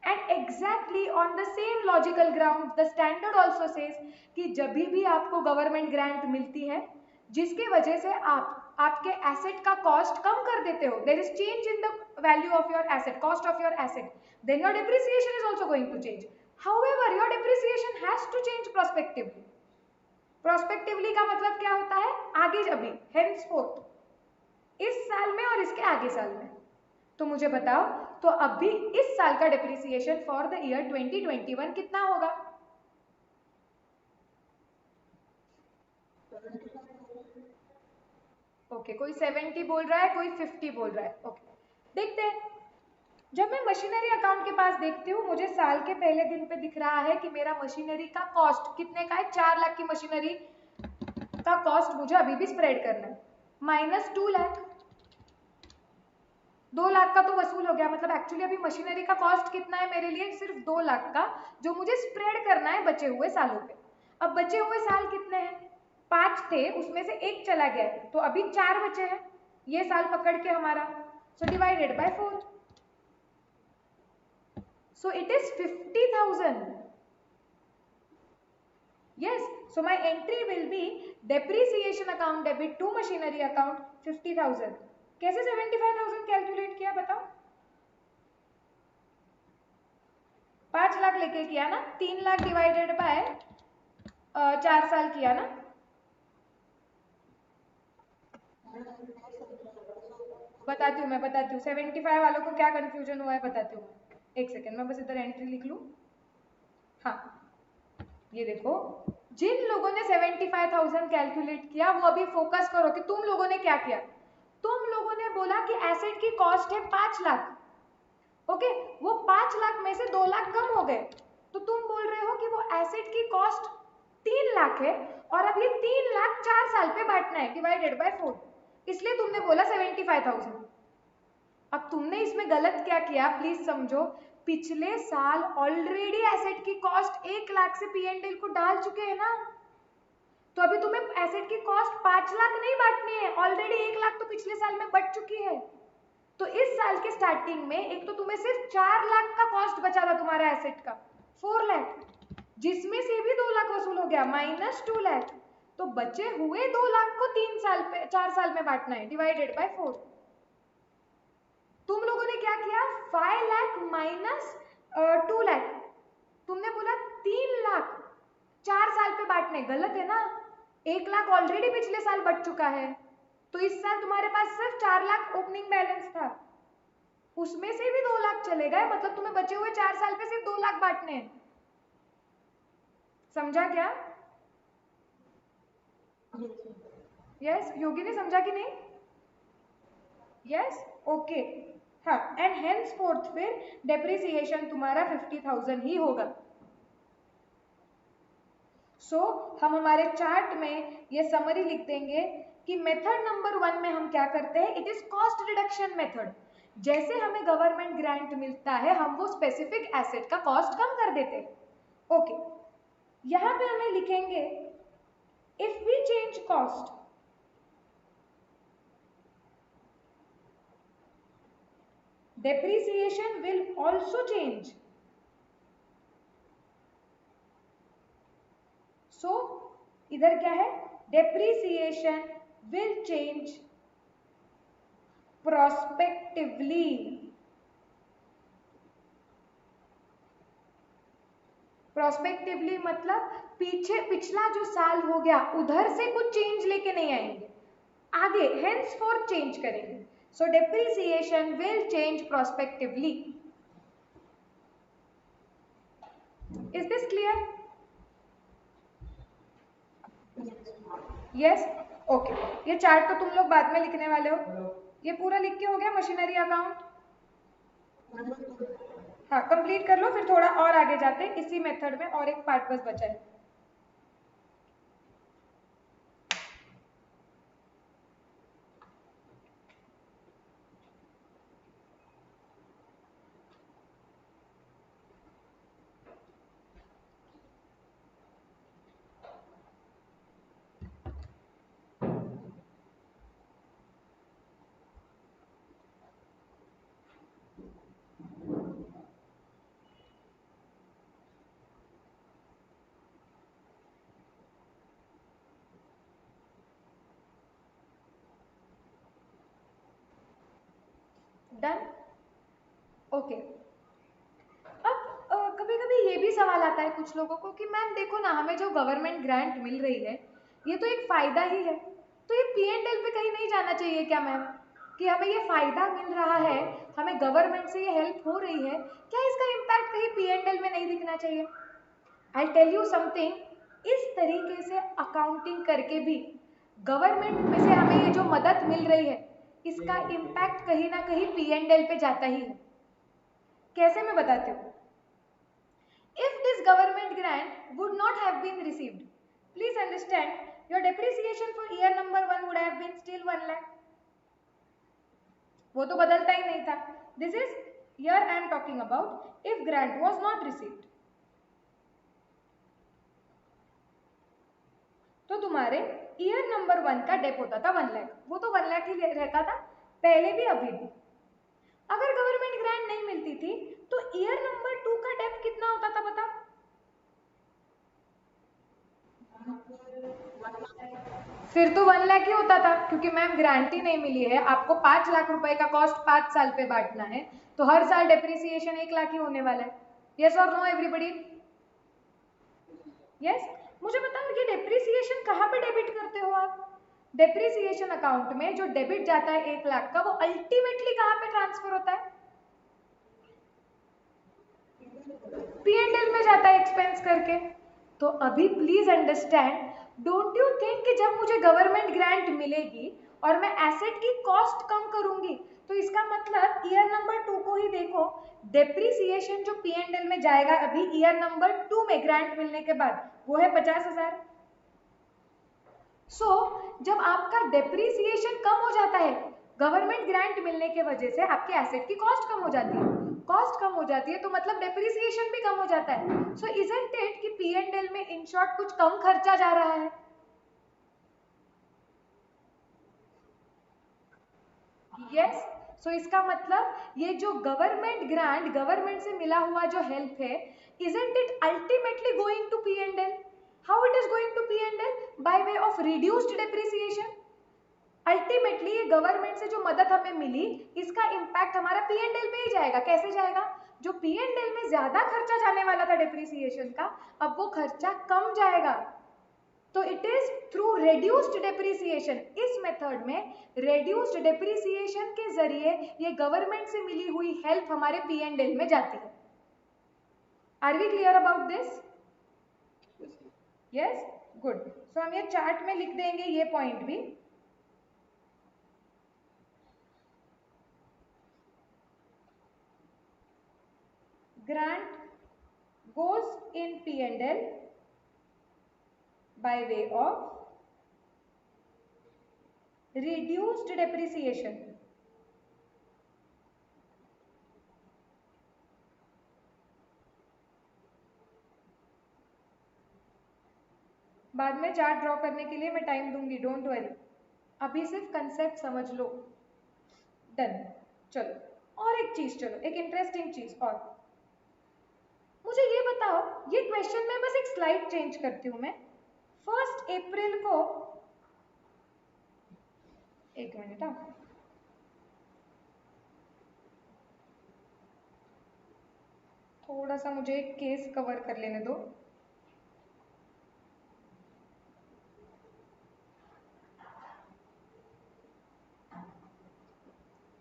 And exactly on the same logical ground the standard also says कि जब भी आपको गवर्नमेंट ग्रांट मिलती है जिसके वजह से आप आपके एसेट का कॉस्ट कम कर देते हो, there is change in the value of your asset, cost of your asset, then your depreciation is also going to change. However your depreciation has to change prospectively. Prospectively का मतलब क्या होता है, आगे, अभी, हेंसफोर्थ, इस साल में और इसके आगे साल में। तो मुझे बताओ, तो अभी इस साल का डिप्रिसिएशन फॉर द ईयर 2021 कितना होगा? ओके, कोई 70 बोल रहा है, कोई 50 बोल रहा है। ओके, देखते हैं। जब मैं मशीनरी अकाउंट के पास देखती हूँ, मुझे साल के पहले दिन पे दिख रहा है कि मेरा मशीनरी का कॉस्ट कितने का है, 4 लाख की मशीनरी का कॉस्ट मुझे अभी भी स्प्रेड करना है, माइनस 2 लाख, 2 लाख का तो वसूल हो गया। मतलब एक्चुअली अभी मशीनरी का कॉस्ट कितना है मेरे लिए, सिर्फ 2 लाख का, जो मुझे स्प्रेड करना है बचे हुए सालों पे। अब बचे हुए साल कितने हैं, 5 थे, उसमें से 1 चला गया है, तो अभी 4 बचे हैं, ये साल पकड़ के हमारा, so divided by 4, so it is 50,000। yes, so my entry will be depreciation account debit to machinery account 50,000। कैसे 75,000 कैलकुलेट किया बताओ? 5 लाख लेके किया ना, 3 लाख डिवाइडेड बाय 4 साल किया ना। बताती हूँ, मैं बताती हूँ 75 वालों को क्या कंफ्यूजन हुआ है, बताती हूँ। एक सेकेंड, मैं बस इधर एंट्री लिख लूँ। हाँ, ये देखो, जिन लोगों ने 75,000 कैलकुलेट किया वो अभी फोकस करो कि तुम लोगों ने क्या किया। तुम लोगों ने बोला कि एसेट की कॉस्ट है 5 लाख, ओके, वो 5 लाख में से 2 लाख कम हो गए, तो तुम बोल रहे हो कि वो एसेट की कॉस्ट 3 लाख है, और अब ये 3 लाख 4 साल पे बांटना है डिवाइडेड बाय 4, इसलिए तुमने बोला 75,000। अब तुमने इसमें गलत क्या किया प्लीज समझो, पिछले साल ऑलरेडी एसेट की कॉस्ट 1 लाख से P&L को डाल चुके हैं ना, तो अभी तुम्हें एसेट की कॉस्ट 5 लाख नहीं बांटनी है, ऑलरेडी 1 लाख तो पिछले साल में बच चुकी है। तो इस साल के स्टार्टिंग में एक तो तुम्हें सिर्फ 4 लाख का कॉस्ट बचा था तुम्हारा एसेट का, 4 लाख, जिसमें से भी 2 लाख वसूल हो गया, माइनस 2 लाख। तो बचे हुए 2 लाख को 4 साल में बांटना है, डिवाइडेड बाय 4। तुम लोगों ने क्या किया, 5 लाख माइनस 2 लाख, तुमने बोला 3 लाख 4 साल पे बांटने, गलत है ना। 1 लाख ऑलरेडी पिछले साल बच चुका है, तो इस साल तुम्हारे पास सिर्फ 4 लाख ओपनिंग बैलेंस था, उसमें से भी 2 लाख चले गए, मतलब तुम्हें बचे हुए 4 साल पे सिर्फ 2 लाख बांटने हैं। समझा क्या? यस, योगी ने समझा कि नहीं? Yes, okay. हाँ, एंड हेंस फोर्थ फिर डेप्रिसिएशन तुम्हारा 50,000 ही होगा। सो हम हमारे चार्ट में ये समरी लिख देंगे कि मेथड नंबर 1 में हम क्या करते हैं, it is cost reduction method. जैसे हमें गवर्नमेंट ग्रांट मिलता है, हम वो स्पेसिफिक एसेट का कॉस्ट कम कर देते हैं। ओके, यहां पे हमें लिखेंगे if we change cost, depreciation will also change. So इधर क्या है, depreciation will change prospectively. Prospectively मतलब पीछे पिछला जो साल हो गया उधर से कुछ चेंज लेके नहीं आएंगे, आगे henceforth चेंज करेंगे। So depreciation will change prospectively. Is this clear? Yes? Okay. ये चार्ट तो तुम लोग बाद में लिखने वाले हो, ये पूरा लिख के हो गया मशीनरी अकाउंट? हाँ, कंप्लीट कर लो, फिर थोड़ा और आगे जाते हैं इसी मेथड में, और एक पार्ट बस बचा है। डन? ओके। अब कभी कभी ये भी सवाल आता है कुछ लोगों को कि मैम देखो ना, हमें जो गवर्नमेंट ग्रांट मिल रही है ये तो एक फायदा ही है, तो ये P&L पे कहीं नहीं जाना चाहिए क्या मैम, कि हमें ये फायदा मिल रहा है, हमें गवर्नमेंट से ये हेल्प हो रही है, क्या इसका इम्पैक्ट कहीं P&L में नहीं दिखना चाहिए? आई टेल यू समथिंग, इस तरीके से अकाउंटिंग करके भी गवर्नमेंट में से हमें ये जो मदद मिल रही है इसका इम्पैक्ट कहीं ना कहीं P&L पे जाता ही है। कैसे, मैं बताती हूँ। If this government grant would not have been received, please understand your depreciation for year number 1 would have been still 1 lakh. वो तो बदलता ही नहीं था। This is year I am talking about if grant was not received. तो तुम्हारे year number 1 का Depp होता था 1 लाख, वो तो 1 लाख ही रहता था पहले भी अभी भी। अगर गवर्नमेंट ग्रांट नहीं मिलती थी तो ईयर नंबर 2 का डेप कितना होता था बता? फिर तो 1 लाख ही होता था, क्योंकि मैम ग्रांट ही नहीं मिली है, आपको 5 लाख रुपए का कॉस्ट 5 साल पे बांटना है, तो हर साल डेप्रिसिएशन 1 लाख ही होने वाला है। यस और नो एवरीबडी? यस। मुझे बताओ ये डेप्रिसिएशन कहाँ पे डेबिट करते हो आप? डेप्रिसिएशन अकाउंट में जो डेबिट जाता है 1 लाख का, वो अल्टीमेटली कहाँ पे ट्रांसफर होता है? P&L में जाता है एक्सपेंस करके। तो अभी please understand, don't you think कि जब मुझे गवर्नमेंट ग्रांट मिलेगी और मैं एसेट की कॉस्ट कम करूंगी तो इसका मतलब ईयर नंबर 2 को ही देखो, डेप्रिसिएशन जो P&L में जाएगा अभी ईयर नंबर 2 में ग्रांट मिलने के बाद वो है 50,000। सो जब आपका डेप्रिसिएशन कम हो जाता है गवर्नमेंट ग्रांट मिलने के वजह से, आपके एसेट की कॉस्ट कम हो जाती है, कॉस्ट कम हो जाती है तो मतलब डेप्रिसिएशन भी कम हो जाता है। सो इजंट इट कि P&L में इन शॉर्ट कुछ कम खर्चा जा रहा है? यस, सो इसका मतलब ये जो गवर्नमेंट ग्रांट, गवर्नमेंट से मिला हुआ जो हेल्प है, isn't it ultimately going to P&L? How it is going to P&L? By way of reduced depreciation. Ultimately ये गवर्नमेंट से जो मदद हमें मिली, इसका इम्पैक्ट हमारा P&L पे ही जाएगा। कैसे जाएगा? जो P&L में ज्यादा खर्चा जाने वाला था डेप्रिसिएशन का, अब वो खर्चा कम जाएगा। तो it is through reduced depreciation. इस मेथड में रेड्यूस्ड डेप्रिसिएशन के जरिए ये गवर्नमेंट से मिली हुई हेल्प हमारे P&L में जाती है। Are we clear about this? Yes, good. So हम ये चार्ट में लिख देंगे ये पॉइंट भी। Grant goes in P&L by way of reduced depreciation. बाद में चार्ट ड्रॉ करने के लिए मैं टाइम दूंगी, डोंट वरी, अभी सिर्फ कंसेप्ट समझ लो। डन। चलो और एक चीज, चलो एक इंटरेस्टिंग चीज और, मुझे ये बताओ, ये क्वेश्चन में बस एक स्लाइड चेंज करती हूं मैं। 1 अप्रैल को, एक मिनट, थोड़ा सा मुझे एक केस कवर कर लेने दो।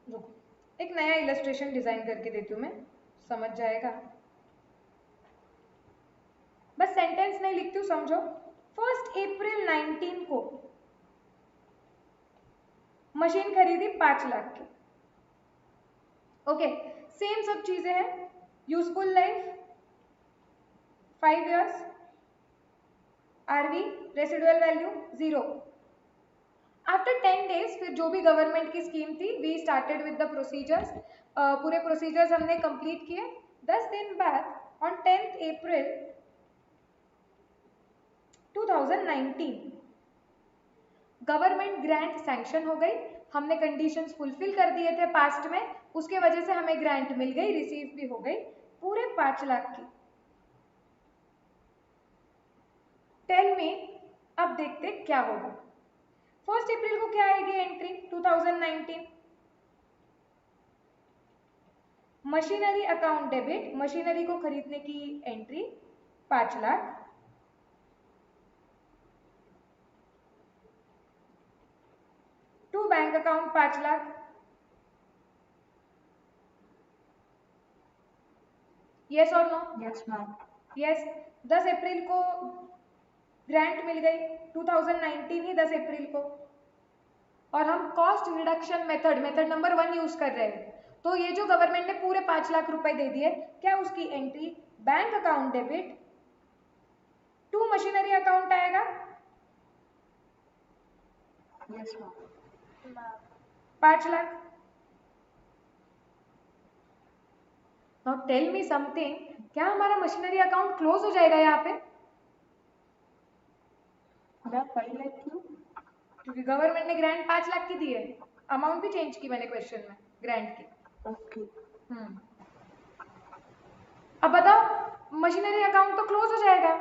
रुको, एक नया इलस्ट्रेशन डिजाइन करके देती हूँ मैं, समझ जाएगा। बस सेंटेंस नहीं लिखती हूँ, समझो। 1 अप्रैल 19 को मशीन खरीदी 5 लाख की। ओके, सेम सब चीजें हैं। Useful life 5 years, RV residual value 0। After 10 days फिर जो भी गवर्नमेंट की स्कीम थी, we started with the procedures. पूरे प्रोसीजर्स हमने कंप्लीट किए। 10 दिन बाद on 10th April 2019 government grant sanction हो गई। हमने कंडीशंस फुलफिल कर दिए थे पास्ट में, उसके वजह से हमें ग्रांट मिल गई, रिसीव भी हो गई पूरे 5 लाख की। टेल मी, अब देखते क्या होगा। 1 अप्रैल को क्या आएगी entry? 2019 machinery account debit, machinery को खरीदने की entry 5 lakh. To bank account 5 lakh. Yes और no? Yes ma'am. Yes. 10 April को ग्रांट मिल गई, 2019 ही 10 अप्रैल को, और हम cost reduction method, method number 1 use कर रहे हैं। तो ये जो गवर्नमेंट ने पूरे 5 लाख रुपए दे दिए, क्या उसकी entry bank account debit to machinery account आएगा? Yes ma'am. 5 lakh. Now tell me something, क्या हमारा मशीनरी अकाउंट क्लोज हो जाएगा यहाँ पे? मैं पढ़ लेती हूँ। क्योंकि गवर्नमेंट ने ग्रांट 5 लाख की दी है, अमाउंट भी चेंज की मैंने क्वेश्चन में ग्रांट की। ओके। अब बताओ, मशीनरी अकाउंट तो क्लोज हो जाएगा।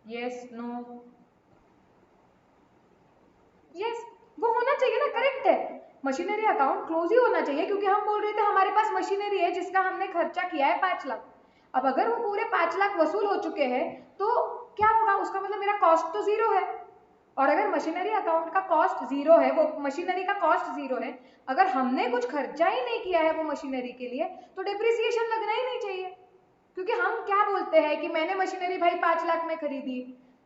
Yes, no? यस, वो होना चाहिए ना, करेक्ट है। मशीनरी अकाउंट क्लोज ही होना चाहिए, क्योंकि हम बोल रहे थे हमारे पास मशीनरी है जिसका हमने खर्चा किया है 5 लाख। अब अगर वो पूरे 5 लाख वसूल हो चुके हैं तो क्या होगा? उसका मतलब मेरा कॉस्ट तो 0 है। और अगर मशीनरी अकाउंट का कॉस्ट 0 है, वो मशीनरी का कॉस्ट 0 है, अगर हमने कुछ खर्चा ही नहीं किया है वो मशीनरी के लिए, तो डेप्रिसिएशन लगना ही नहीं चाहिए। क्योंकि हम क्या बोलते हैं कि मैंने मशीनरी भाई 5 लाख में खरीदी,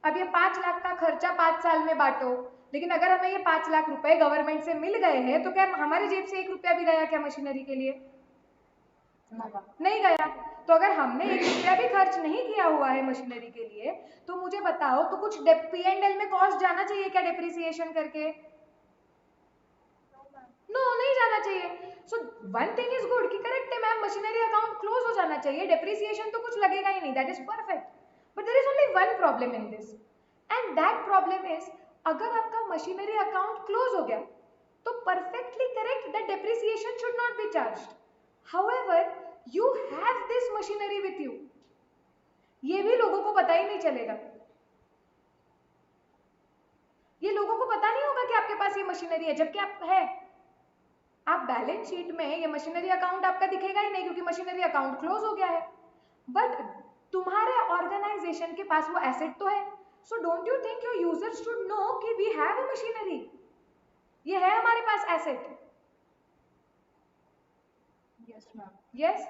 अब ये 5 लाख का खर्चा 5 साल में बांटो। लेकिन अगर हमें ये 5 लाख रुपए गवर्नमेंट से मिल गए हैं, तो क्या हमारे जेब से 1 रुपया भी गया क्या मशीनरी के लिए? नहीं गया। तो अगर हमने 1 रुपया भी खर्च नहीं किया हुआ है मशीनरी के लिए, तो मुझे बताओ, तो कुछ P&L में कॉस्ट जाना चाहिए क्या डेप्रिसिएशन करके? नो, नहीं जाना चाहिए। So one thing is good कि करेक्ट है मैम, मशीनरी अकाउंट क्लोज हो जाना चाहिए, डेप्रिसिएशन तो कुछ लगेगा ही नहीं, that is perfect. But there is only one problem in this, and that problem is अगर आपका मशीनरी अकाउंट क्लोज हो गया तो perfectly correct that depreciation should not be charged. However you have this machinery with you, ये भी लोगों को पता ही नहीं चलेगा। ये लोगों को पता नहीं होगा कि आपके पास ये मशीनरी है, जबकि आप है। आप बैलेंस शीट में ये मशीनरी अकाउंट आपका दिखेगा ही नहीं क्योंकि मशीनरी अकाउंट क्लोज हो गया है, बट तुम्हारे ऑर्गेनाइजेशन के पास वो एसेट तो है। So don't you think your users should know कि वी हैव अ मशीनरी, ये है हमारे पास एसेट। Yes, ma'am. यस,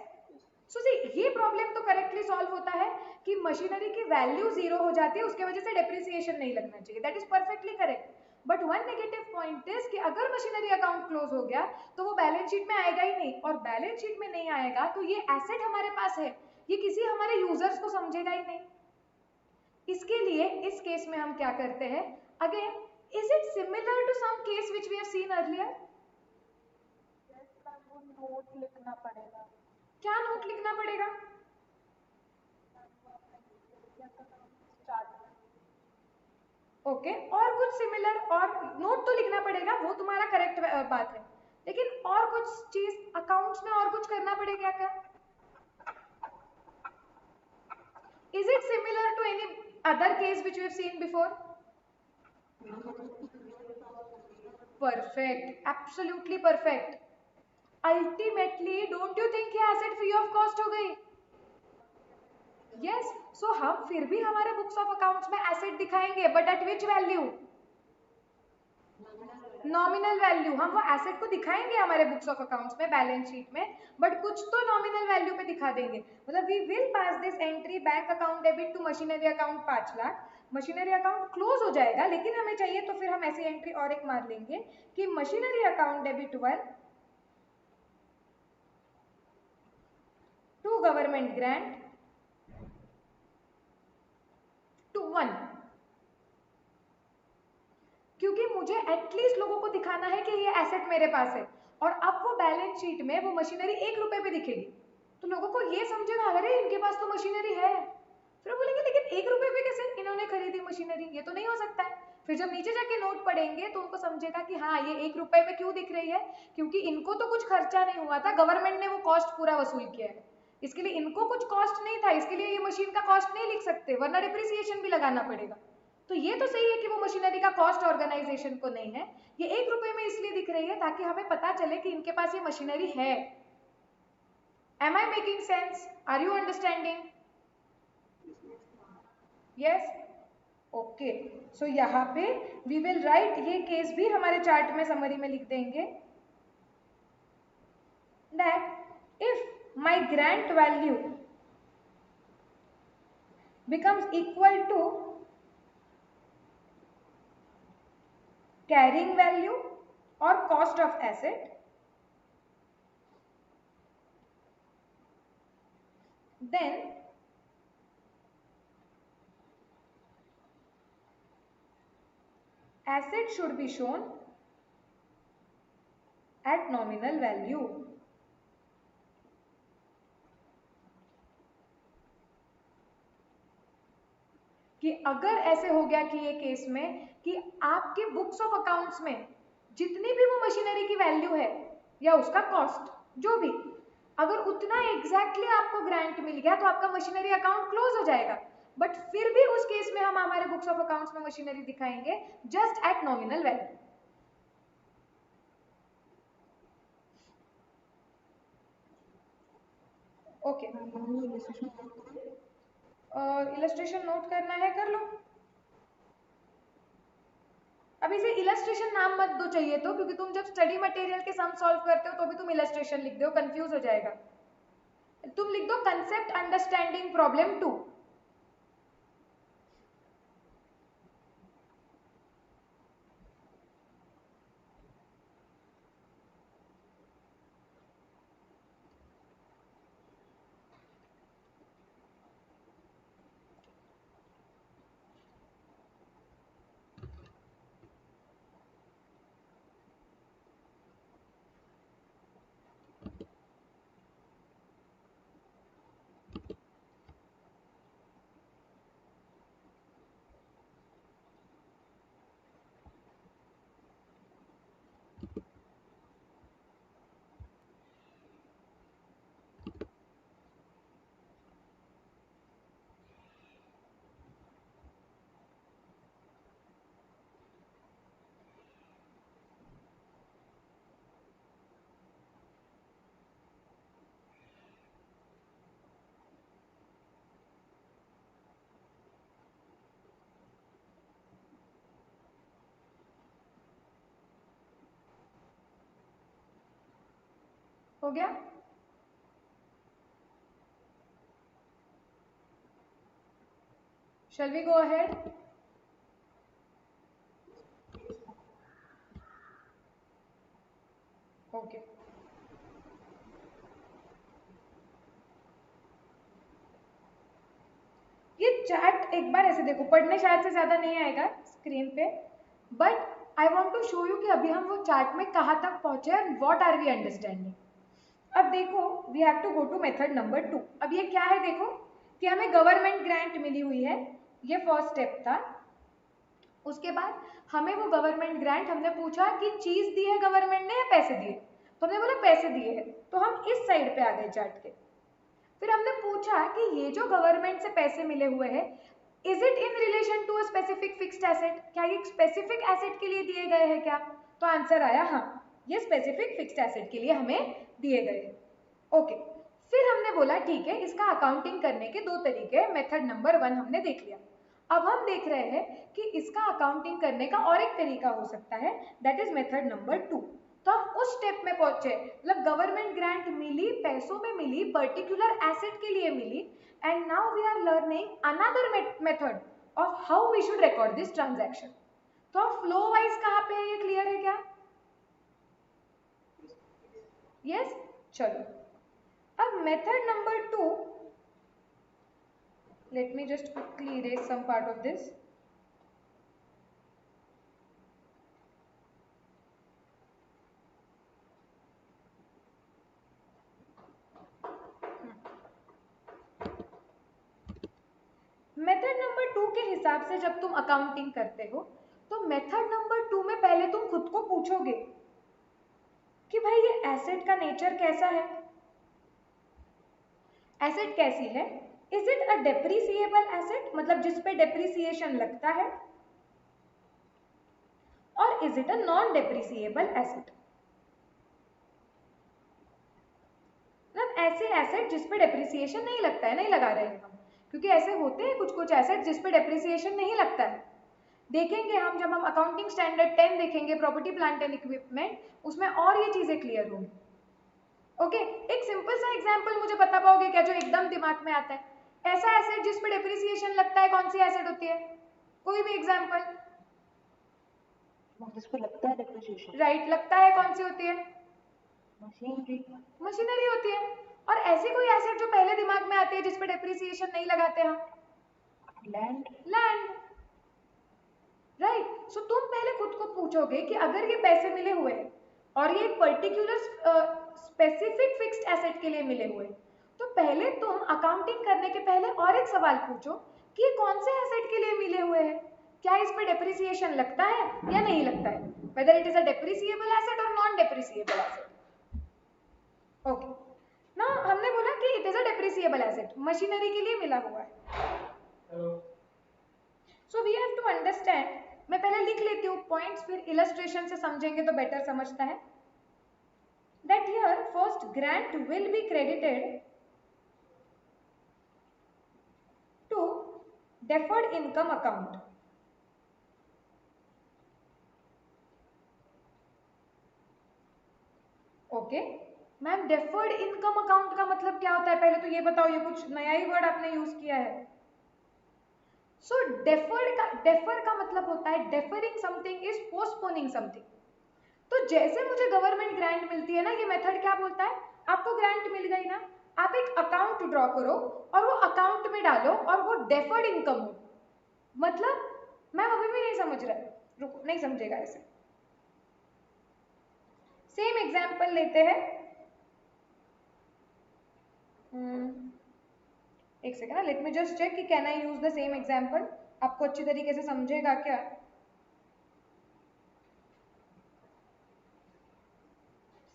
सो सी ये प्रॉब्लम तो करेक्टली सॉल्व होता है कि मशीनरी की वैल्यू जीरो हो जाती है, उसके वजह से डेप्रिसिएशन नहीं लगना चाहिए, that is perfectly correct. But one negative point is कि अगर मशीनरी अकाउंट क्लोज हो गया तो वो बैलेंस शीट में आएगा ही नहीं, और बैलेंस शीट में नहीं आएगा तो ये एसेट हमारे पास है, ये किसी हमारे यूजर्स को समझेगा ही नहीं। इसके लिए इस केस में हम क्या करते हैं, again is it similar to some case which we have seen earlier? Yes, ma'am. वो नोट लिखना पड़ेगा। क्या नोट लिखना पड़ेगा? स्टार्ट। ओके और कुछ सिमिलर, और नोट तो लिखना पड़ेगा, वो तुम्हारा करेक्ट बात है, लेकिन और कुछ चीज अकाउंट्स में और कुछ करना पड़ेगा क्या? Is it similar to any other case which we have seen before? Perfect, absolutely perfect. Ultimately don't you think ये एसेट फ्री ऑफ कॉस्ट हो गई? यस, सो हम फिर भी हमारे बुक्स ऑफ अकाउंट्स में एसेट दिखाएंगे, but at which value? Nominal value. हम वो एसेट को दिखाएंगे हमारे बुक्स ऑफ अकाउंट्स में, बैलेंस शीट में, बट कुछ तो नॉमिनल वैल्यू पे दिखा देंगे। मतलब we will pass this entry bank account debit to machinery account 5 lakh, machinery account close हो जाएगा, लेकिन हमें चाहिए तो फिर हम ऐसी एंट्री और एक मार लेंगे कि machinery account debit 1 to government grant to 1, क्योंकि मुझे एटलीस्ट लोगों को दिखाना है कि ये एसेट मेरे पास है। और अब वो बैलेंस शीट में वो मशीनरी 1 रुपए पे दिखेगी तो लोगों को ये समझेगा अरे इनके पास तो मशीनरी है, फिर बोलेंगे लेकिन 1 रुपए पे कैसे इन्होंने खरीदी मशीनरी, ये तो नहीं हो सकता है। फिर जब नीचे जाके नोट पढ़ेंगे तो उनको समझेगा कि हाँ ये 1 रुपए में क्यों दिख रही है, क्योंकि इनको तो कुछ खर्चा नहीं हुआ था, गवर्नमेंट ने वो कॉस्ट पूरा वसूल किया है, इसके लिए इनको कुछ कॉस्ट नहीं था, इसके लिए ये मशीन का कॉस्ट नहीं लिख सकते, वरना डिप्रिसिएशन भी लगाना पड़ेगा। तो ये तो सही है कि वो मशीनरी का कॉस्ट ऑर्गेनाइजेशन को नहीं है, ये 1 रुपए में इसलिए दिख रही है ताकि हमें पता चले कि इनके पास ये मशीनरी है। Am I making sense? Are you understanding? Yes, okay. So यहाँ पे वी विल राइट, ये केस भी हमारे चार्ट में समरी में लिख देंगे, that if my grant value becomes equal to carrying value or cost of asset, then asset should be shown at nominal value. कि अगर ऐसे हो गया कि ये केस में कि आपके बुक्स ऑफ अकाउंट्स में जितनी भी वो मशीनरी की वैल्यू है या उसका कॉस्ट जो भी, अगर उतना एग्जैक्टली आपको ग्रांट मिल गया तो आपका मशीनरी अकाउंट क्लोज हो जाएगा, बट फिर भी उस केस में हम हमारे बुक्स ऑफ अकाउंट्स में मशीनरी दिखाएंगे just at nominal value. Okay, illustration note करना है कर लो। अब इसे इलस्ट्रेशन नाम मत दो चाहिए तो, क्योंकि तुम जब स्टडी मटेरियल के सम सॉल्व करते हो तो भी तुम इलस्ट्रेशन लिख दो, कंफ्यूज हो जाएगा। तुम लिख दो कंसेप्ट अंडरस्टैंडिंग प्रॉब्लम 2। हो गया? Shall we go ahead? Okay. ये चार्ट एक बार ऐसे देखो, पढ़ने शायद से ज्यादा नहीं आएगा स्क्रीन पे, but I want to show you कि अभी हम वो चार्ट में कहाँ तक पहुंचे and what are we understanding. अब देखो, we have to go to method number 2। अब ये क्या है, देखो कि हमें गवर्नमेंट ग्रांट मिली हुई है, ये फर्स्ट स्टेप था। उसके बाद हमें वो गवर्नमेंट ग्रांट, हमने पूछा कि चीज दी है गवर्नमेंट ने या पैसे दिए, तो हमने बोला पैसे दिए हैं, तो हम इस साइड पे आ गए चार्ट के। फिर हमने पूछा कि ये जो गवर्नमेंट से पैसे मिले हुए हैं, is it in relation to a specific fixed asset, क्या ये स्पेसिफिक एसेट के लिए दिए गए हैं क्या? तो आंसर आया हाँ, ये स्पेसिफिक फिक्स्ड एसेट के लिए हमें दिए गए। ओके, फिर हमने बोला ठीक है, इसका अकाउंटिंग करने के दो तरीके हैं, मेथड नंबर 1 हमने देख लिया। अब हम देख रहे हैं कि इसका अकाउंटिंग करने का और एक तरीका हो सकता है, दैट इज मेथड नंबर 2। तो हम उस स्टेप में पहुंचे, मतलब गवर्नमेंट ग्रांट मिली, पैसों में मिली, पर्टिकुलर एसेट के लिए मिली, and now we are learning another method of how we should record this transaction. तो हम फ्लो वाइज कहाँ पे है, ये क्लियर है क्या? यस, चलो अब method number 2, let me just quickly erase some part of this. Method number 2 के हिसाब से जब तुम अकाउंटिंग करते हो, तो मेथड नंबर 2 में पहले तुम खुद को पूछोगे कि भाई ये एसेट का नेचर कैसा है, एसेट कैसी है, is it a depreciable asset, मतलब जिस पे डेप्रिसिएशन लगता है, और is it a non depreciable asset, मतलब ऐसे एसेट जिस पे डेप्रिसिएशन नहीं लगता है, नहीं लगा रहे हैं हम, क्योंकि ऐसे होते हैं कुछ कुछ एसेट जिस पे डेप्रिसिएशन नहीं लगता है। देखेंगे हम, जब हम अकाउंटिंग स्टैंडर्ड 10 देखेंगे, प्रॉपर्टी प्लांट एंड इक्विपमेंट, उसमें और ये चीजें क्लियर होंगी। ओके, एक सिंपल सा एग्जांपल मुझे बता पाओगे क्या, जो एकदम दिमाग में आता है? ऐसा एसेट जिस पे डेप्रिसिएशन लगता है, कौन सी एसेट होती है? कोई भी एग्जांपल। जिस पे लगता है डेप्रिसिएशन, राइट, लगता है, कौन सी होती है? मशीनरी। मशीनरी होती है। और ऐसी कोई एसेट जो पहले दिमाग में आती है जिस पे डेप्रिसिएशन नहीं लगाते हम? लैंड। लैंड। राइट, सो तुम पहले खुद को पूछोगे कि अगर ये पैसे मिले हुए हैं और ये एक पर्टिकुलर स्पेसिफिक फिक्स्ड एसेट के लिए मिले हुए, तो पहले तुम अकाउंटिंग करने के पहले और एक सवाल पूछो कि ये कौन से एसेट के लिए मिले हुए हैं, क्या इस पे डेप्रिसिएशन लगता है या नहीं लगता है, whether it is a depreciable asset और नॉन डेप्रिसिएबल एसेट। ओके, ना हमने बोला कि it is a depreciable asset, machinery के लिए मिला हुआ है। So we have to understand, मैं पहले लिख लेती हूँ पॉइंट्स, फिर इलस्ट्रेशन से समझेंगे तो बेटर समझता है। That here first grant will be credited to deferred income account. Okay ma'am, deferred income account का मतलब क्या होता है, पहले तो ये बताओ, ये कुछ नया ही वर्ड आपने यूज किया है। सो डेफर का मतलब होता है, differing something is postponing something. तो जैसे मुझे गवर्नमेंट ग्रांट मिलती है ना, ये मेथड क्या बोलता है, आपको ग्रांट मिल गई ना, आप एक अकाउंट ड्रॉ करो और वो अकाउंट में डालो और वो डेफर्ड इनकम हो। मतलब मैम अभी भी नहीं समझ रहा है, रुको, नहीं समझेगा ऐसे। सेम एग्जांपल लेते हैं, एक सेकेंड ना, लेट मी जस्ट चेक कि can I use the same example, आपको अच्छी तरीके से समझेगा क्या।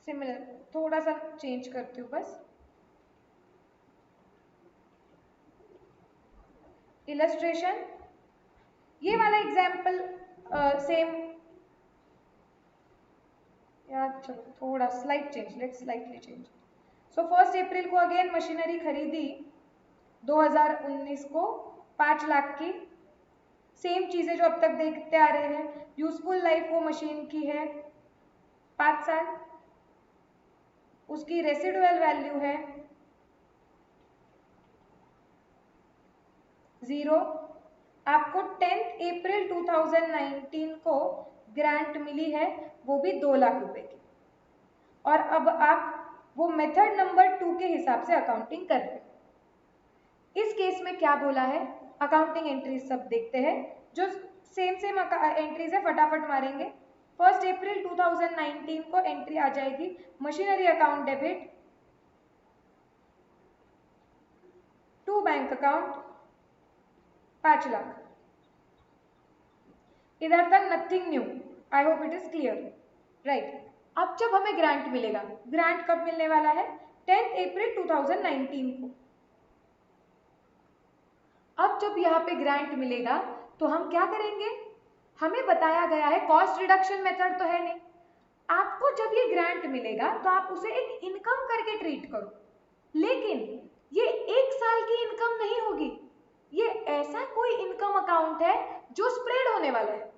सिमिलर, थोड़ा सा चेंज करती हूँ बस। इलस्ट्रेशन, ये वाला एग्जांपल सेम, यार चलो थोड़ा slight change, let's slightly change. So 1 April को अगेन मशीनरी खरीदी 2019 को 5 लाख की, सेम चीजें जो अब तक देखते आ रहे हैं, यूजफुल लाइफ वो मशीन की है 5 साल। उसकी रेसिडुअल वैल्यू है 0। आपको 10 अप्रैल 2019 को ग्रांट मिली है, वो भी 2 लाख रुपए की। और अब आप वो मेथड नंबर 2 के हिसाब से अकाउंटिंग कर रहे हैं। इस केस में क्या बोला है, अकाउंटिंग एंट्रीज सब देखते हैं, जो सेम एंट्रीज है फटाफट मारेंगे। 1 अप्रैल 2019 को एंट्री आ जाएगी machinery account debit to bank account 5 lakh. इधर तक nothing new, I hope it is clear, right. अब जब हमें ग्रांट मिलेगा, ग्रांट कब मिलने वाला है, 10 अप्रैल 2019 को। अब जब यहाँ पे ग्रांट मिलेगा तो हम क्या करेंगे, हमें बताया गया है कॉस्ट रिडक्शन मेथड तो है नहीं, आपको जब ये ग्रांट मिलेगा तो आप उसे एक इनकम करके ट्रीट करो, लेकिन ये 1 साल की इनकम नहीं होगी, ये ऐसा कोई इनकम अकाउंट है जो स्प्रेड होने वाला है,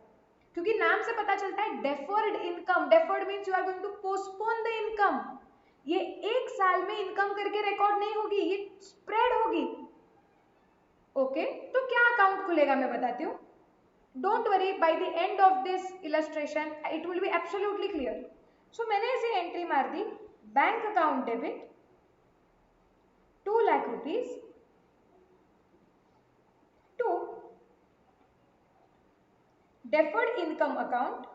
क्योंकि नाम से पता चलता है deferred income. Deferred means you are going to postpone the income. ये 1 साल में इनकम करके रिकॉर्ड नहीं होगी, ये स्प्रेड होगी। ओके, तो क्या अकाउंट खुलेगा मैं बताती हूँ। Don't worry, by the end of this illustration it will be absolutely clear. So मैंने ऐसे एंट्री मार दी, bank account debit 2 lakh rupees to deferred income account.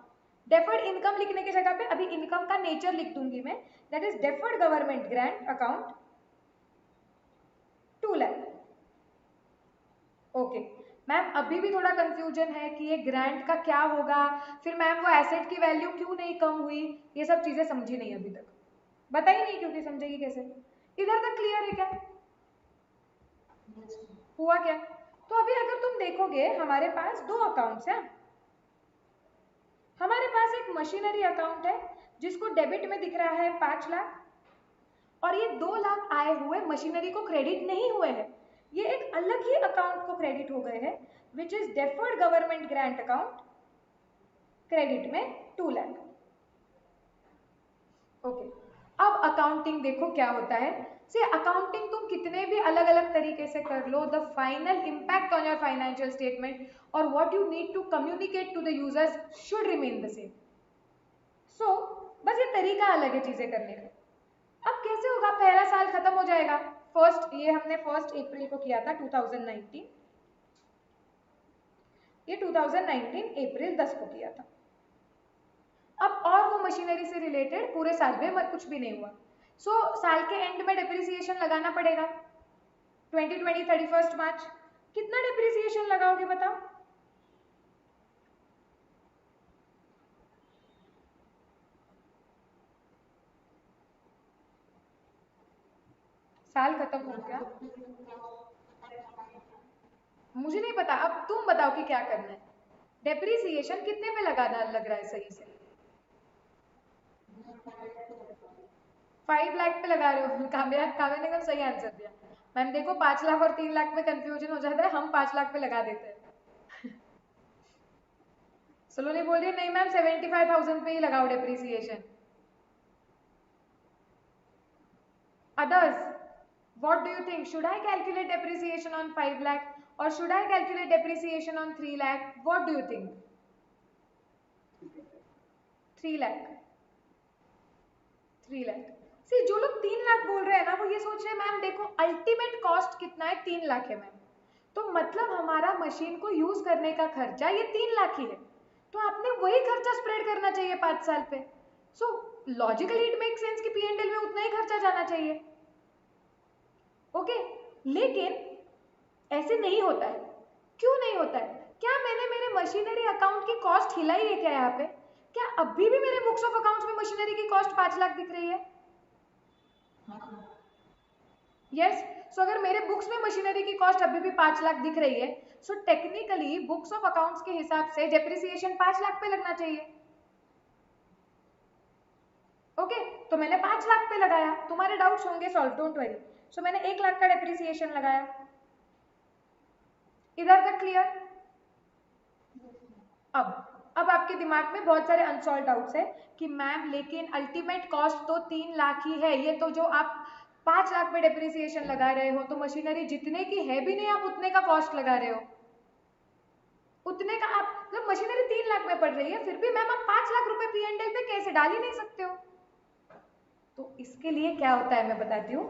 Deferred income लिखने की जगह पे अभी इनकम का नेचर लिख दूंगी मैं, that is deferred government grant account 2 lakh. Okay ma'am, अभी भी थोड़ा कंफ्यूजन है कि ये ग्रांट का क्या होगा, फिर मैम वो एसेट की वैल्यू क्यों नहीं कम हुई, ये सब चीजें समझी नहीं अभी तक, बताई नहीं क्योंकि समझेगी कैसे। इधर तक क्लियर है क्या, हुआ क्या। तो अभी अगर तुम देखोगे हमारे पास 2 अकाउंट्स हैं। हमारे पास एक मशीनरी अकाउंट है जिसको डेबिट में दिख रहा है 5 लाख, और ये 2 लाख आए हुए मशीनरी को क्रेडिट नहीं हुए हैं, ये एक अलग ही अकाउंट को क्रेडिट हो गए हैं, which is deferred government grant account, credit में 2 लाख। ओके, अब अकाउंटिंग देखो क्या होता है। से अकाउंटिंग तुम कितने भी अलग अलग तरीके से कर लो, the final impact on your financial statement और what you need to communicate to the users should remain the same. So बस ये तरीका अलग है चीजें करने का। अब कैसे होगा, पहला साल खत्म हो जाएगा, ये हमने 1 अप्रैल को किया था 2019, ये 2019 अप्रैल 10 को किया था। अब और वो मशीनरी से रिलेटेड पूरे साल में कुछ भी नहीं हुआ, सो साल के एंड में डेप्रिसिएशन लगाना पड़ेगा। 2020 31 मार्च कितना डेप्रिसिएशन लगाओगे बताओ। साल खत्म हो गया, मुझे नहीं पता, अब तुम बताओ कि क्या करना है। डेप्रिसिएशन कितने पे लगाना लग रहा है सही से, 5 लाख पे लगा रहे हो। काव्या ने एकदम सही आंसर दिया। मैम देखो 5 लाख और 3 लाख में कंफ्यूजन हो जाता है, हम 5 लाख पे लगा देते हैं। सलोनी बोल रही है नहीं मैम 75,000 पे ही लगाओ depreciation. Others, what do you think? Should I calculate depreciation on 5 lakh or should I calculate depreciation on 3 lakh? What do you think? 3 lakh. 3 lakh. सी जो लोग 3 लाख बोल रहे हैं ना, वो ये सोच रहे हैं मैम देखो अल्टीमेट कॉस्ट कितना है, 3 लाख है मैम, तो मतलब हमारा मशीन को यूज करने का खर्चा ये 3 लाख ही है, तो आपने वही खर्चा स्प्रेड करना चाहिए 5 साल पे। So logically it make sense कि P&L में उतना ही खर्चा जाना चाहिए। ओके, लेकिन ऐसे नहीं होता है। क्यों नहीं होता है, क्या मैंने मेरे मशीनरी अकाउंट की कॉस्ट हिलाई है क्या यहाँ पे, क्या अभी भी मेरे बुक्स ऑफ अकाउंट्स में मशीनरी की कॉस्ट 5 लाख दिख रही है। यस, सो अगर मेरे बुक्स में मशीनरी की कॉस्ट अभी भी 5 लाख दिख रही है, so technically books of accounts के हिसाब से डेप्रिसिएशन 5 लाख पे लगना चाहिए। ओके, तो मैंने 5 लाख पे लगाया, तुम्हारे डाउट्स होंगे सॉल्व, डोंट वरी। सो मैंने 1 लाख का डेप्रिसिएशन लगाया। इधर तक क्लियर। अब अब आपके दिमाग में बहुत सारे अनसॉल्व डाउट्स है कि मैम लेकिन अल्टीमेट कॉस्ट तो 3 लाख ही है, ये तो जो आप 5 लाख पे डेप्रिसिएशन लगा रहे हो तो मशीनरी जितने की है भी नहीं, आप उतने का कॉस्ट लगा रहे हो, उतने का आप मतलब मशीनरी 3 लाख में पड़ रही है, फिर भी मैम आप 5 लाख रुपए P&L पे कैसे डाल ही नहीं सकते हो। तो इसके लिए क्या होता है मैं बताती हूँ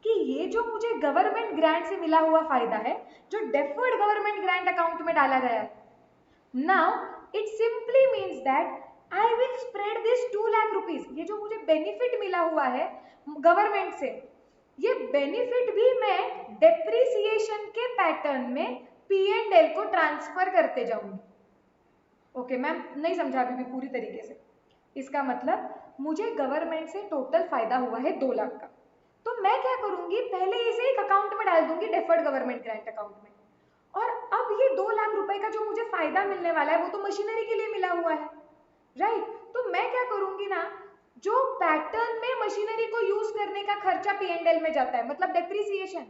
कि ये जो मुझे गवर्नमेंट ग्रांट से मिला हुआ फायदा है, जो डेफर्ड गवर्नमेंट ग्रांट अकाउंट में डाला गया है, now it simply means that I will spread this 2 lakh rupees. ये जो मुझे बेनिफिट मिला हुआ है गवर्नमेंट से, ये बेनिफिट भी मैं डेप्रिसिएशन के पैटर्न में P&L को ट्रांसफर करते जाऊंगी। ओके मैम, नहीं समझा अभी भी पूरी तरीके से। इसका मतलब मुझे गवर्नमेंट से टोटल फायदा हुआ है 2 लाख का, तो मैं क्या करूंगी, पहले इसे एक अकाउंट में डाल दूंगी, डेफर्ड गवर्नमेंट ग्रांट अकाउंट में, और अब ये 2 लाख रुपए का जो मुझे फायदा मिलने वाला है वो तो मशीनरी के लिए मिला हुआ है, राइट। तो मैं क्या करूंगी ना, जो पैटर्न में मशीनरी को यूज करने का खर्चा P&L में जाता है, मतलब डेप्रिसिएशन,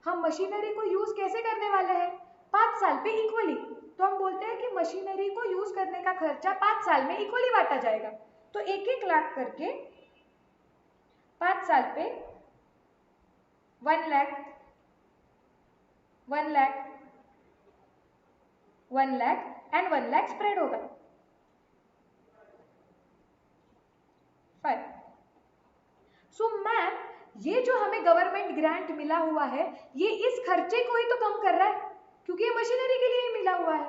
हम मशीनरी को यूज कैसे करने वाले हैं, 5 साल पे इक्वली। तो हम बोलते हैं कि मशीनरी को यूज करने का खर्चा 5 साल में इक्वली बांटा जाएगा, तो 1-1 लाख करके 5 साल पे 1 लाख 1 लाख 1 लाख एंड 1 लाख स्प्रेड होगा। फाइन। सो मैम, ये जो हमें गवर्नमेंट ग्रांट मिला हुआ है, ये इस खर्चे को ही तो कम कर रहा है, क्योंकि ये मशीनरी के लिए ही मिला हुआ है।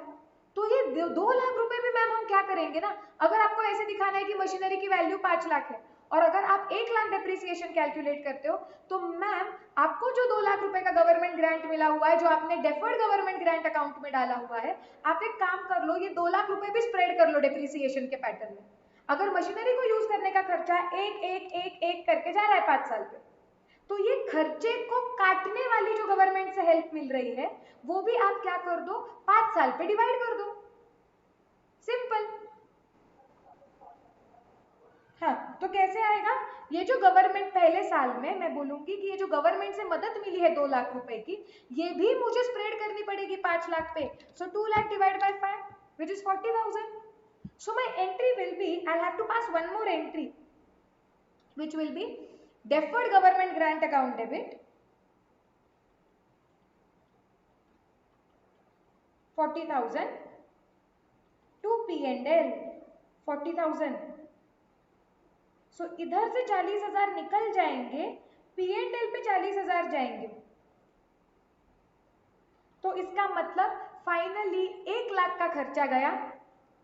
तो ये 2 लाख रुपए भी मैम हम क्या करेंगे ना, अगर आपको ऐसे दिखाना है कि मशीनरी की वैल्यू 5 लाख है और अगर आप 1 लाख डेप्रिसिएशन कैलकुलेट करते हो, तो मैम आपको जो 2 लाख रुपए का गवर्नमेंट ग्रांट मिला हुआ है, जो आपने डेफर्ड गवर्नमेंट ग्रांट अकाउंट में डाला हुआ है, आप एक काम कर लो, ये 2 लाख रुपए भी स्प्रेड कर लो डेप्रिसिएशन के पैटर्न में। अगर मशीनरी को यूज करने का खर्चा एक एक एक एक करके जा रहा है 5 साल पे, तो ये खर्चे को काटने वाली जो गवर्नमेंट से हेल्प मिल रही है, वो भी आप क्या कर दो, 5 साल पे डिवाइड कर दो, सिंपल। हाँ, तो कैसे आएगा, ये जो गवर्नमेंट पहले साल में मैं बोलूंगी कि ये जो गवर्नमेंट से मदद मिली है 2 लाख रुपए की, ये भी मुझे स्प्रेड करनी पड़ेगी 5 लाख पे। सो 2 lakh divide by 5 which is 40,000. So my entry will be, I'll have to pass one more entry which will be deferred government grant account debit 40,000 to P&L 40,000. सो इधर से 40,000 निकल जाएंगे, P&L पे 40,000 जाएंगे, तो इसका मतलब फाइनली 1 लाख का खर्चा गया,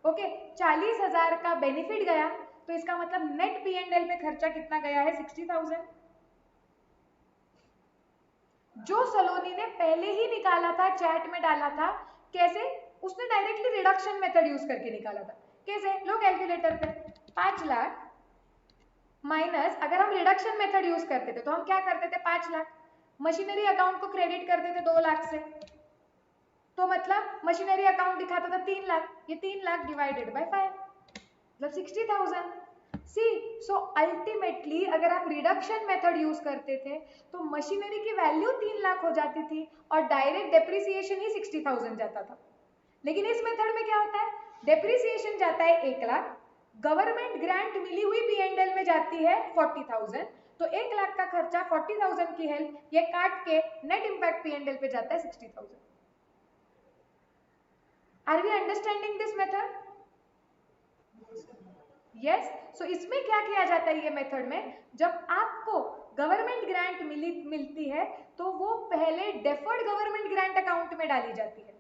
ओके, 40,000 का बेनिफिट गया, तो इसका मतलब नेट P&L पे खर्चा कितना गया है, 60,000। जो सलोनी ने पहले ही निकाला था, चैट में डाला था, कैसे, उसने डायरेक्टली रिडक्शन मेथड यूज करके निकाला था। कैसे, लो कैलकुलेटर पे, 5 लाख माइनस, अगर हम रिडक्शन मेथड यूज करते थे तो हम क्या करते थे, 5 लाख मशीनरी अकाउंट को क्रेडिट करते थे 2 लाख से, तो मतलब मशीनरी अकाउंट दिखाता था 3 लाख, ये 3 लाख डिवाइडेड बाय 5 मतलब 60,000। सी, सो अल्टीमेटली अगर आप रिडक्शन मेथड यूज करते थे तो मशीनरी की वैल्यू 3 लाख हो जाती थी और डायरेक्ट डेप्रिसिएशन ही 60,000 जाता था। लेकिन इस मेथड में क्या होता है, डेप्रिसिएशन जाता है 1 लाख, गवर्नमेंट ग्रांट मिली हुई P&L में जाती है 40,000, तो 1 लाख का खर्चा 40,000 की हेल्प ये काट के नेट इंपैक्ट P&L पे जाता है 60,000। Are we understanding this method? Yes. So इसमें क्या किया जाता है, ये मेथड में जब आपको गवर्नमेंट ग्रांट मिलती है तो वो पहले डेफर्ड गवर्नमेंट ग्रांट अकाउंट में डाली जाती है,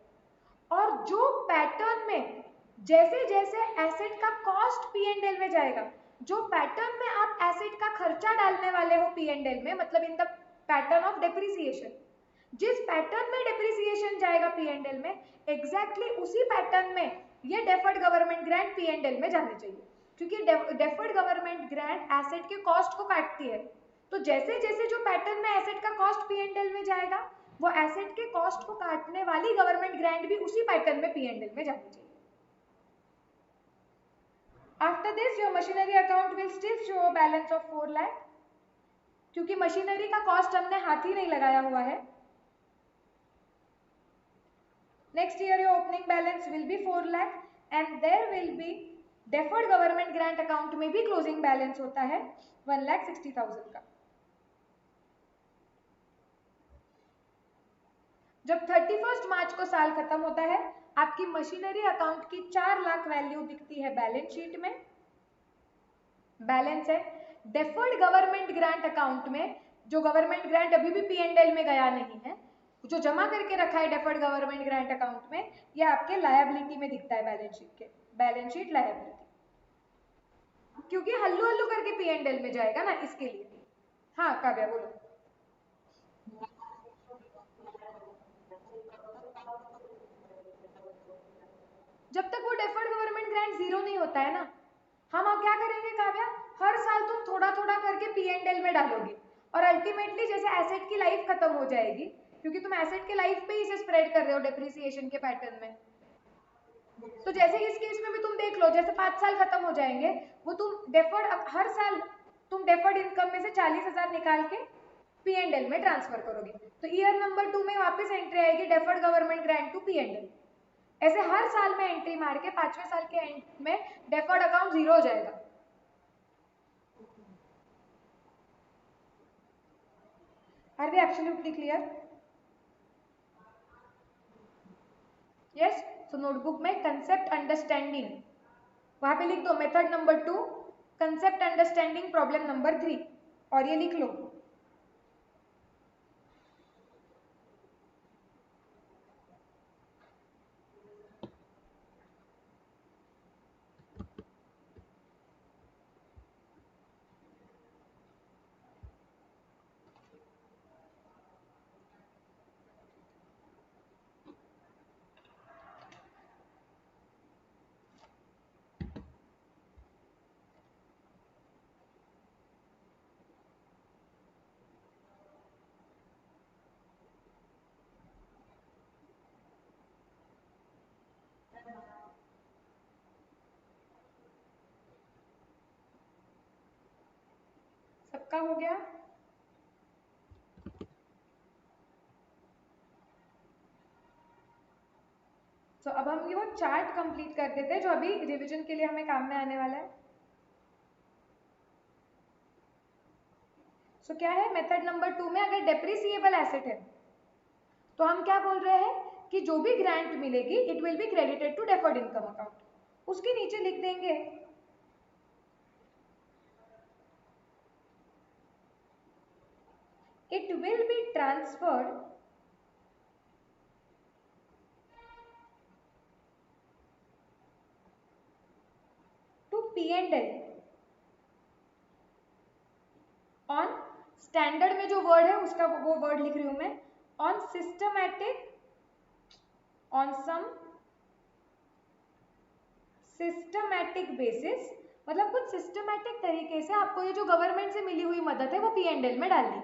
और जो पैटर्न में जैसे जैसे एसेट का कॉस्ट P&L में जाएगा, जो पैटर्न में आप एसेट का खर्चा डालने वाले हो P&L में, मतलब इन द पैटर्न ऑफ डेप्रिसिएशन, जिस पैटर्न में डेप्रिसिएशन जाएगा P&L में, एग्जैक्टली उसी पैटर्न में ये डेफर्ड गवर्नमेंट ग्रांट P&L में जाने चाहिए, क्योंकि डेफर्ड गवर्नमेंट ग्रांट एसेट के कॉस्ट को काटती है। तो जैसे जैसे जो पैटर्न में एसेट का कॉस्ट P&L में जाएगा, वो एसेट के कॉस्ट को काटने वाली गवर्नमेंट ग्रांट भी उसी पैटर्न में P&L में जानी चाहिए। After this your machinery account will still show a balance of 4 lakh, क्योंकि मशीनरी का कॉस्ट हमने हाथ ही नहीं लगाया हुआ है। Next year your opening balance will be 4 lakh and there will be deferred government grant account में भी क्लोजिंग बैलेंस होता है 1,60,000 का। जब 31 मार्च को साल खत्म होता है, आपकी मशीनरी अकाउंट की 4 लाख वैल्यू दिखती है बैलेंस शीट में, बैलेंस है। डेफर्ड गवर्नमेंट ग्रांट अकाउंट में, जो गवर्नमेंट ग्रांट अभी भी P&L में गया नहीं है, जो जमा करके रखा है डेफर्ड गवर्नमेंट ग्रांट अकाउंट में, ये आपके लायबिलिटी में दिखता है बैलेंस शीट के, बैलेंस शीट लायबिलिटी, क्योंकि हल्लू हल्लू करके P&L में जाएगा ना, इसके लिए। हाँ काव्या बोलो। जब तक वो डेफर्ड गवर्नमेंट ग्रांट जीरो नहीं होता है ना, हम अब क्या करेंगे काव्या, हर साल तुम थोड़ा थोड़ा करके P&L में डालोगे, और अल्टीमेटली जैसे एसेट की लाइफ खत्म हो जाएगी, क्योंकि तुम एसेट के लाइफ पे ही इसे स्प्रेड कर रहे हो डेप्रिसिएशन के पैटर्न में, तो जैसे इस केस में भी तुम देख लो, जैसे 5 साल खत्म हो जाएंगे, वो तुम डेफर्ड, हर साल तुम डेफर्ड इनकम में से 40,000 निकाल के P&L में ट्रांसफर करोगे, तो ईयर नंबर 2 में वापस एंट्री आएगी deferred government grant to P&L। ऐसे हर साल में एंट्री मार के 5वें साल के एंड में डेफर्ड अकाउंट जीरो हो जाएगा। Are we absolutely clear? Yes. So notebook में कंसेप्ट अंडरस्टैंडिंग, वहां पे लिख दो method number 2, concept understanding problem number 3, और ये लिख लो। सबका हो गया? तो अब हम ये वो चार्ट कंप्लीट कर देते हैं जो अभी रिवीजन के लिए हमें काम में आने वाला है। सो क्या है, मेथड नंबर 2 में अगर डेप्रिसिएबल एसेट है तो हम क्या बोल रहे हैं कि जो भी ग्रांट मिलेगी it will be credited to deferred income account, उसके नीचे लिख देंगे it will be transferred to P&L on, standard में जो वर्ड है उसका वो वर्ड लिख रही हूं मैं, on systematic, on some systematic basis, मतलब कुछ सिस्टमैटिक तरीके से आपको ये जो गवर्नमेंट से मिली हुई मदद है वो P&L में डालनी।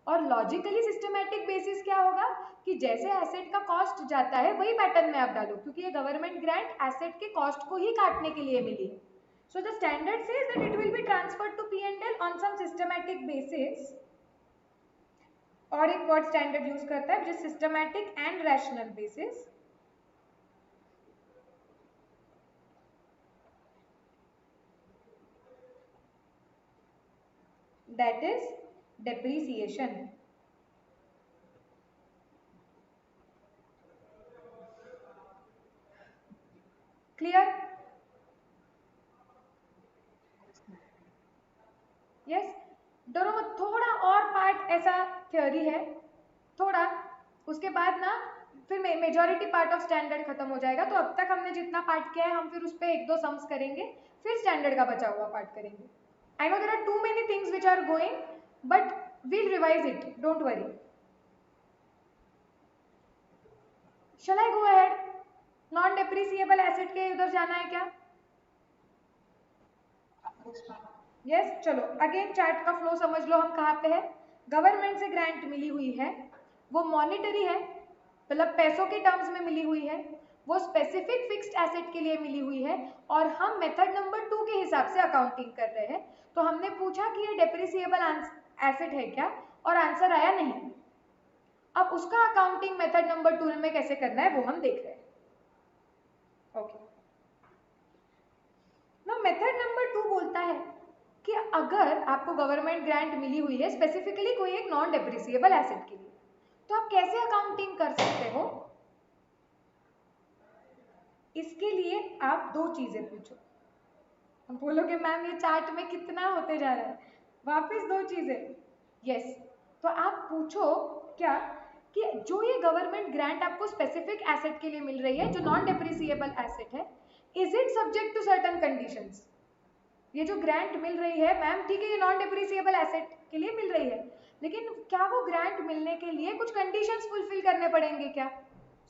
और लॉजिकली सिस्टमैटिक बेसिस क्या होगा कि जैसे एसेट का कॉस्ट जाता है वही पैटर्न में आप डालो, क्योंकि ये गवर्नमेंट ग्रांट एसेट के कॉस्ट को ही काटने के लिए मिली है। So the standard says that it will be transferred to P&L on some systematic basis, और एक वर्ड स्टैंडर्ड यूज करता है which is systematic and rational basis, that is depreciation. Clear? Yes? दोनों में थोड़ा और पार्ट ऐसा थ्योरी है थोड़ा, उसके बाद ना फिर मेजॉरिटी पार्ट ऑफ स्टैंडर्ड खत्म हो जाएगा, तो अब तक हमने जितना पार्ट किया है हम फिर उस पर 1-2 सम्स करेंगे, फिर स्टैंडर्ड का बचा हुआ पार्ट करेंगे। I know there are too many things which are going, but we'll revise it, don't worry. Shall I go ahead? Non depreciable asset के उधर जाना है क्या? यस चलो अगेन चार्ट का फ्लो समझ लो, हम कहाँ पे है, गवर्नमेंट से ग्रांट मिली हुई है, वो मॉनिटरी है, मतलब पैसों के टर्म्स में मिली हुई है, वो स्पेसिफिक फिक्स्ड एसेट के लिए मिली हुई है, और हम मेथड नंबर 2 के हिसाब से अकाउंटिंग कर रहे हैं। तो हमने पूछा कि ये डेप्रिसिएबल एसेट है क्या, और आंसर आया नहीं। अब उसका अकाउंटिंग मेथड नंबर 2 में कैसे करना है वो हम देख रहे हैं। ओके मेथड नंबर 2 बोलता है कि अगर आपको गवर्नमेंट ग्रांट मिली हुई है स्पेसिफिकली कोई एक नॉन डेप्रिसिएबल एसेट के लिए, तो आप कैसे अकाउंटिंग कर सकते हो? इसके लिए आप दो चीजें पूछो। हम बोलोगे मैम ये चार्ट में कितना होते जा रहा है, वापस दो चीजें। यस, तो आप पूछो क्या कि जो ये गवर्नमेंट ग्रांट आपको स्पेसिफिक एसेट के लिए मिल रही है जो नॉन डेप्रिसिएबल एसेट है, is it subject to certain conditions? ये जो ग्रांट मिल रही है मैम, ठीक है ये नॉन डेप्रिसिएबल एसेट के लिए मिल रही है, लेकिन क्या वो ग्रांट मिलने के लिए कुछ कंडीशंस फुलफिल करने पड़ेंगे क्या?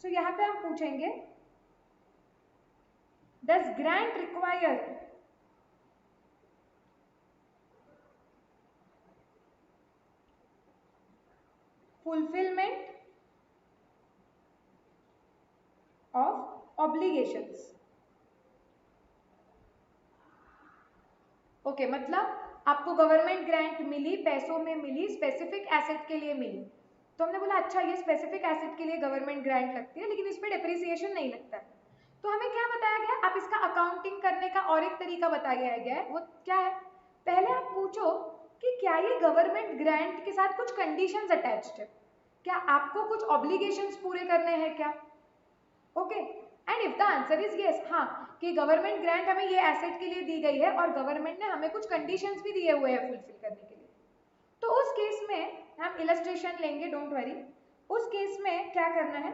सो यहाँ पे हम पूछेंगे does grant require fulfillment of obligations? Okay, मतलब आपको गवर्नमेंट ग्रांट मिली, पैसों में मिली, स्पेसिफिक एसेट के लिए मिली, तो हमने बोला अच्छा ये स्पेसिफिक एसेट के लिए गवर्नमेंट ग्रांट लगती है लेकिन इसमें डेप्रिसिएशन नहीं लगता है। तो हमें क्या बताया गया, आप इसका अकाउंटिंग करने का और एक तरीका बताया गया है, वो क्या है? पहले आप पूछो कि क्या ये गवर्नमेंट ग्रांट के साथ कुछ कंडीशंस अटैच्ड है, क्या आपको कुछ ऑब्लिगेशंस पूरे करने हैं क्या? Okay, and if the answer is yes, हाँ कि गवर्नमेंट ग्रांट हमें ये एसेट के लिए दी गई है और गवर्नमेंट ने हमें कुछ कंडीशंस भी दिए हुए हैं फुलफिल करने के लिए, तो उस केस में हम इलस्ट्रेशन लेंगे, डोंट वरी। उस केस में क्या करना है,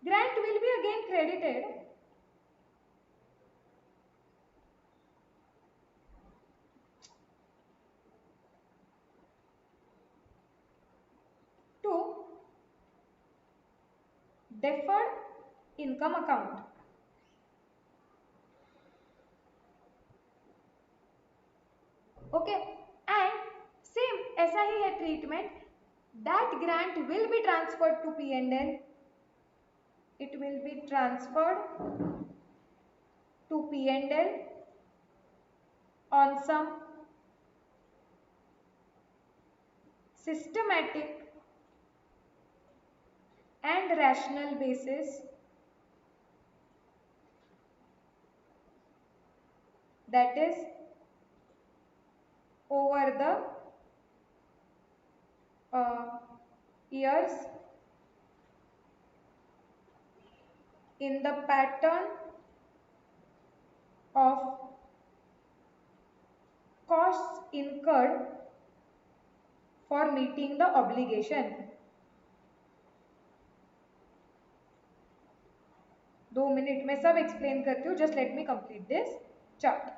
grant will be again credited to deferred income account. Okay, and same ऐसा ही है treatment, that grant will be transferred to P&L, it will be transferred to P&L on some systematic and rational basis, that is over the years in the pattern of costs incurred for meeting the obligation. 2 minute में सब explain करती हूँ, just let me complete this chart.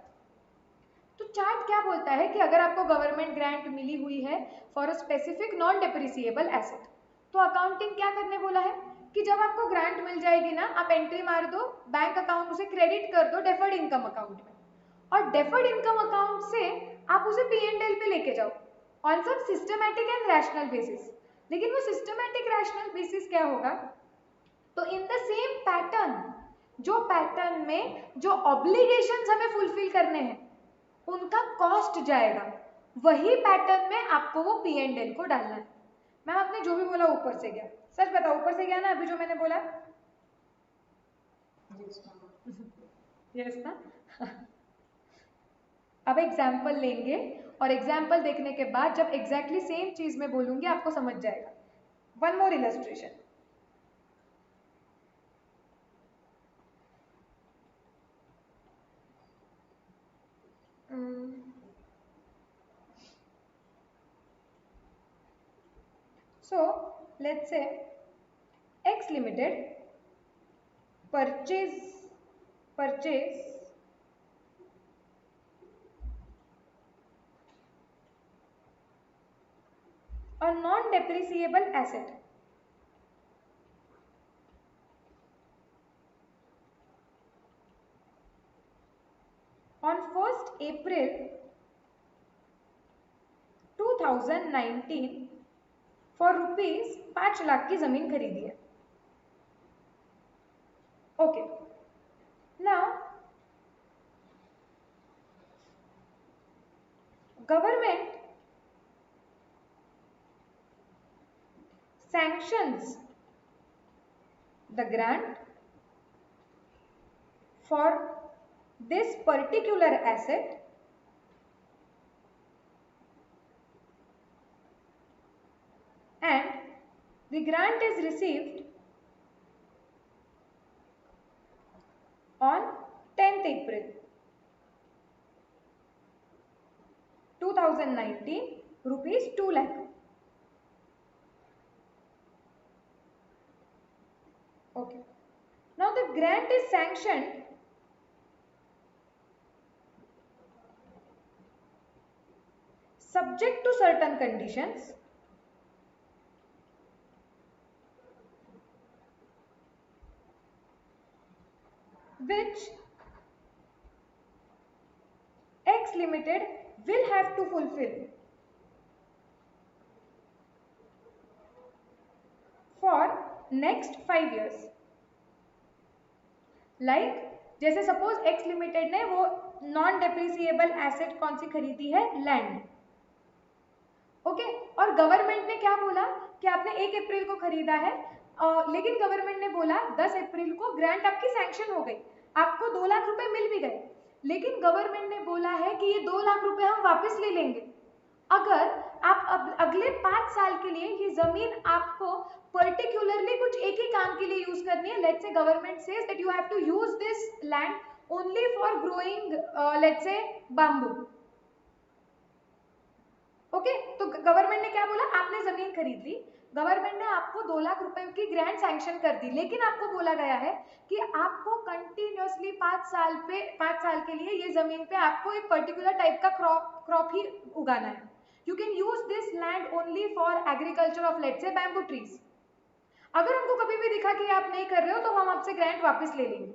तो chart क्या बोलता है कि अगर आपको गवर्नमेंट ग्रांट मिली हुई है for a specific non depreciable asset, तो अकाउंटिंग क्या करने बोला है कि जब आपको ग्रांट मिल जाएगी ना, आप एंट्री मार दो बैंक अकाउंट, उसे क्रेडिट कर दो डेफर्ड इनकम अकाउंट में, और डेफर्ड इनकम अकाउंट से आप उसे P&L पे लेके जाओ on some systematic and rational basis. लेकिन वो सिस्टमैटिक रैशनल बेसिस क्या होगा, तो इन द सेम पैटर्न, जो पैटर्न में जो ऑब्लिगेशंस हमें फुलफिल करने हैं उनका कॉस्ट जाएगा, वही पैटर्न में आपको वो P&L को डालना है। मैम आपने जो भी बोला ऊपर से गया, सच बताओ ऊपर से गया ना अभी जो मैंने बोला? यस ना? अब एग्जाम्पल लेंगे और एग्जाम्पल देखने के बाद जब एग्जैक्टली सेम चीज में बोलूंगी आपको समझ जाएगा। One more illustration. So let's say X Limited purchase a non-depreciable asset on 1st April 2019 for rupees 5 lakh की जमीन खरीदी है। Okay, now government sanctions the grant for this particular asset and the grant is received on 10th April 2019, rupees 2 lakh. Okay. Now the grant is sanctioned subject to certain conditions which X Limited will have to fulfill for next 5 years. Like जैसे suppose x limited ने वो non depreciable asset कौन सी खरीदी है, land. Okay और government ने क्या बोला कि आपने 1 अप्रैल को खरीदा है, लेकिन गवर्नमेंट ने बोला 10 अप्रैल को ग्रांट आपकी सैंक्शन हो गई, आपको 2 लाख रुपए मिल भी गए, लेकिन गवर्नमेंट ने बोला है कि ये 2 लाख रुपए हम वापस ले लेंगे अगर आप अगले 5 साल के लिए ये जमीन आपको पर्टिकुलरली कुछ एक ही काम के लिए यूज करनी है. Let's say government says that you have to use this land only for growing let's say bamboo. Okay तो गवर्नमेंट ने क्या बोला, आपने जमीन खरीद ली, गवर्नमेंट ने आपको 2 लाख रुपए की ग्रांट सैंक्शन कर दी, लेकिन आपको बोला गया है कि आपको कंटिन्यूअसली 5 साल के लिए ये जमीन पे आपको एक पर्टिकुलर टाइप का क्रॉप ही उगाना है. You can use this land only for agriculture of let's say bamboo trees. अगर हमको कभी भी दिखा कि आप नहीं कर रहे हो तो हम आपसे ग्रांट वापस ले लेंगे.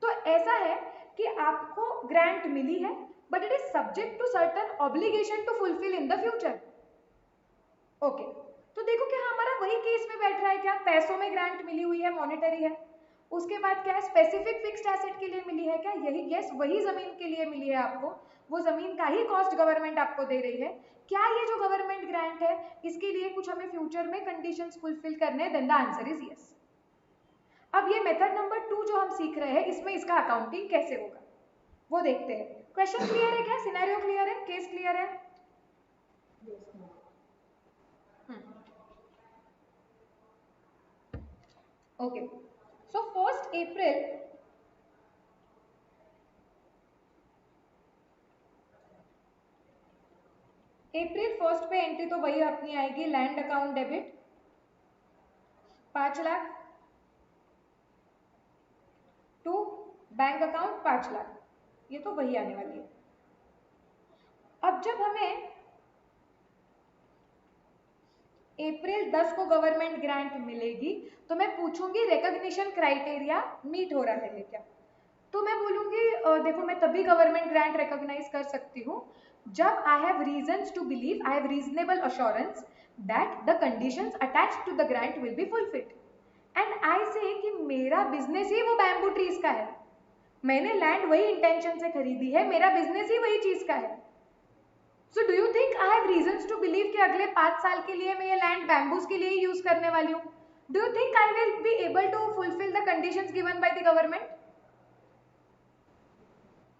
तो ऐसा है कि आपको ग्रांट मिली है but it is subject to certain obligation to fulfill in the future. Okay. तो देखो क्या हमारा वही केस में बैठ रहा है, क्या पैसों में ग्रांट मिली हुई है, मॉनेटरी है, उसके बाद क्या स्पेसिफिक फिक्स्ड एसेट के लिए मिली है क्या, यही यस वही जमीन के लिए मिली है आपको, वो जमीन का ही कॉस्ट गवर्नमेंट आपको दे रही है. क्या ये जो गवर्नमेंट ग्रांट है इसके लिए कुछ हमें फ्यूचर में कंडीशंस फुलफिल करने हैं, then the answer is yes. अब ये मेथड नंबर 2 जो हम सीख रहे हैं इसमें इसका अकाउंटिंग कैसे होगा वो देखते हैं. क्वेश्चन क्लियर है क्या, सिनेरियो क्लियर है, केस क्लियर है? Okay so 1st April April 1st पे एंट्री तो वही अपनी आएगी, land account debit 5 lakh to bank account 5 lakh, ये तो वही आने वाली है. अब जब हमें अप्रैल 10 को गवर्नमेंट ग्रांट मिलेगी तो मैं पूछूंगी रिकॉग्निशन क्राइटेरिया मीट हो रहा है क्या, तो मैं बोलूंगी देखो मैं तभी गवर्नमेंट ग्रांट रिकॉग्नाइज कर सकती हूँ जब I have reasons to believe, I have reasonable assurance that the conditions attached to the grant will be fulfilled and I say कि मेरा बिजनेस ही वो बैम्बू ट्रीज का है, मैंने लैंड वही इंटेंशन से खरीदी है, मेरा बिजनेस ही वही चीज का है. So do you think I have reasons to believe कि अगले 5 साल के लिए मैं ये लैंड बैम्बूज के लिए ही यूज करने वाली हूँ? Do you think I will be able to fulfill the conditions given by the government?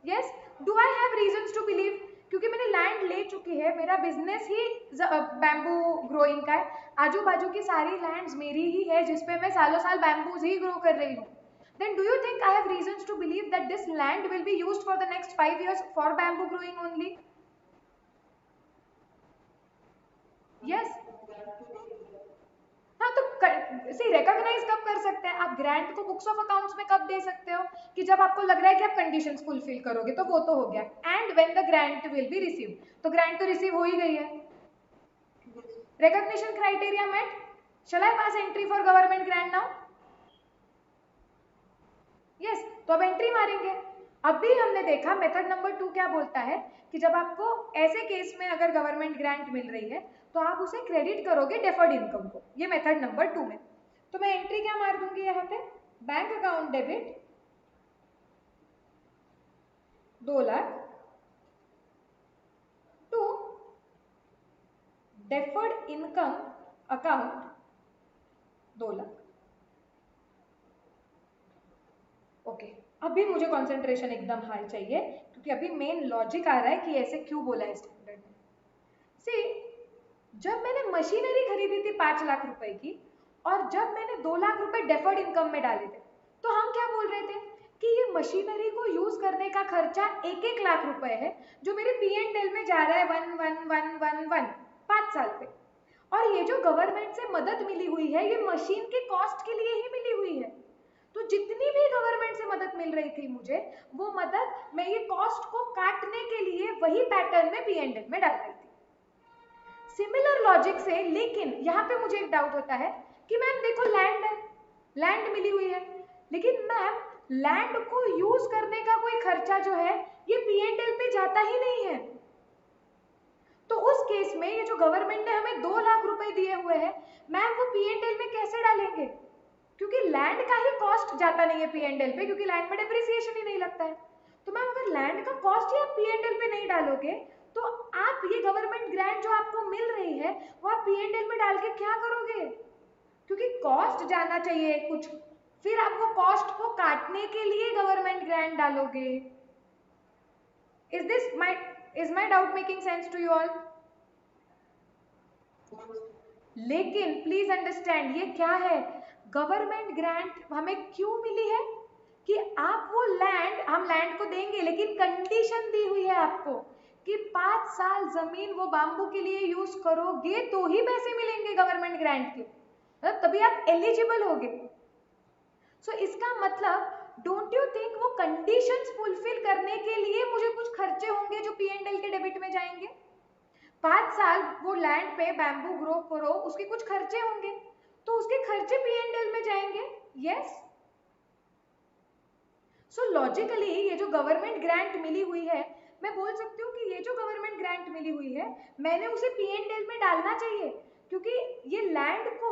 Yes. Do I have reasons to believe? क्योंकि मैंने लैंड ले चुकी है, मेरा बिजनेस ही बैम्बू ग्रोइंग का है, आजू बाजू की सारी लैंड्स मेरी ही है जिसपे मैं सालों साल बैम्बूज ही ग्रो कर रही हूँ. Then do you think I have reasons to believe that this land will be used for the next 5 years for bamboo growing only? Yes. हाँ तो सी रिकॉग्नाइज कब कर सकते हैं आप, ग्रांट को बुक्स ऑफ अकाउंट्स में कब दे सकते हो कि जब आपको लग रहा है कि आप कंडीशंस फुलफिल करोगे, तो वो तो हो गया. And when the grant will be receive, तो ग्रांट तो रिसीव हो ही गई है. Recognition criteria met, shall I pass entry for government grant now? Yes. तो अब एंट्री मारेंगे. अभी हमने देखा मेथड नंबर 2 क्या बोलता है कि जब आपको ऐसे केस में अगर गवर्नमेंट ग्रांट मिल रही है तो आप उसे क्रेडिट करोगे डेफर्ड इनकम को, ये मेथड नंबर 2 में. तो मैं एंट्री क्या मार दूंगी यहाँ पे, bank account debit 2 lakh to deferred income account 2 lakh. Okay अभी मुझे कंसंट्रेशन एकदम हाई चाहिए, क्योंकि अभी मेन लॉजिक आ रहा है कि ऐसे क्यों बोला है स्टैंडर्ड में। सी, जब मैंने मशीनरी खरीदी थी 5 लाख रुपए की, और जब मैंने 2 लाख रुपए डेफर्ड इनकम में डाले थे, तो हम क्या बोल रहे थे कि ये मशीनरी को यूज करने का खर्चा 1-1 लाख रुपए है, जो मेरे P&L में जा रहा है 1-1-1-1-1 5 साल पे। और ये जो गवर्नमेंट से मदद मिली हुई है, ये मशीन के कॉस्ट के लिए ही मिली हुई है। तो जितनी भी गवर्नमेंट से मदद मिल रही थी मुझे, वो मदद मैं ये कॉस्ट को काटने के लिए वही पैटर्न में P&L में डाल रही थी। सिमिलर लॉजिक से, लेकिन यहाँ पे मुझे एक डाउट होता है कि मैम देखो लैंड है, लैंड मिली हुई है, लेकिन मैम लैंड को यूज करने का कोई खर्चा जो है ये P&L पे जाता ही नहीं है। तो उस केस में ये जो गवर्नमेंट ने हमें 2 लाख रुपए दिए हुए हैं, मैम वो P&L में कैसे डालेंगे? क्योंकि लैंड का ही कॉस्ट जाता नहीं है P&L पे, क्योंकि लैंड में डेप्रिसिएशन ही नहीं लगता है। तो मैम अगर लैंड का कॉस्ट ही आप P&L पे नहीं डालोगे, तो आप ये गवर्नमेंट ग्रांट जो आपको मिल रही है वो आप P&L में डाल के क्या करोगे? क्योंकि कॉस्ट जाना चाहिए कुछ, फिर आप वो कॉस्ट को काटने के लिए गवर्नमेंट ग्रांट डालोगे। Is my doubt making sense to you all? लेकिन प्लीज अंडरस्टैंड, ये क्या है, गवर्नमेंट ग्रांट हमें क्यों मिली है कि आप वो लैंड, हम लैंड को देंगे, लेकिन कंडीशन दी हुई है आपको कि 5 साल जमीन वो बाम्बू के लिए यूज करोगे तो ही पैसे मिलेंगे गवर्नमेंट ग्रांट के, तभी आप एलिजिबल होगे। सो इसका मतलब डोंट यू थिंक वो कंडीशंस फुलफिल करने के लिए मुझे कुछ खर्चे होंगे जो P&L के डेबिट में जाएंगे? 5 साल वो लैंड पे बैम्बू ग्रो करो, उसके कुछ खर्चे होंगे, तो उसके खर्चे P&L में जाएंगे। यस, सो लॉजिकली ये जो गवर्नमेंट ग्रांट मिली हुई है, मैं बोल सकती हूँ कि ये जो गवर्नमेंट ग्रांट मिली हुई है मैंने उसे P&L में डालना चाहिए, क्योंकि ये लैंड को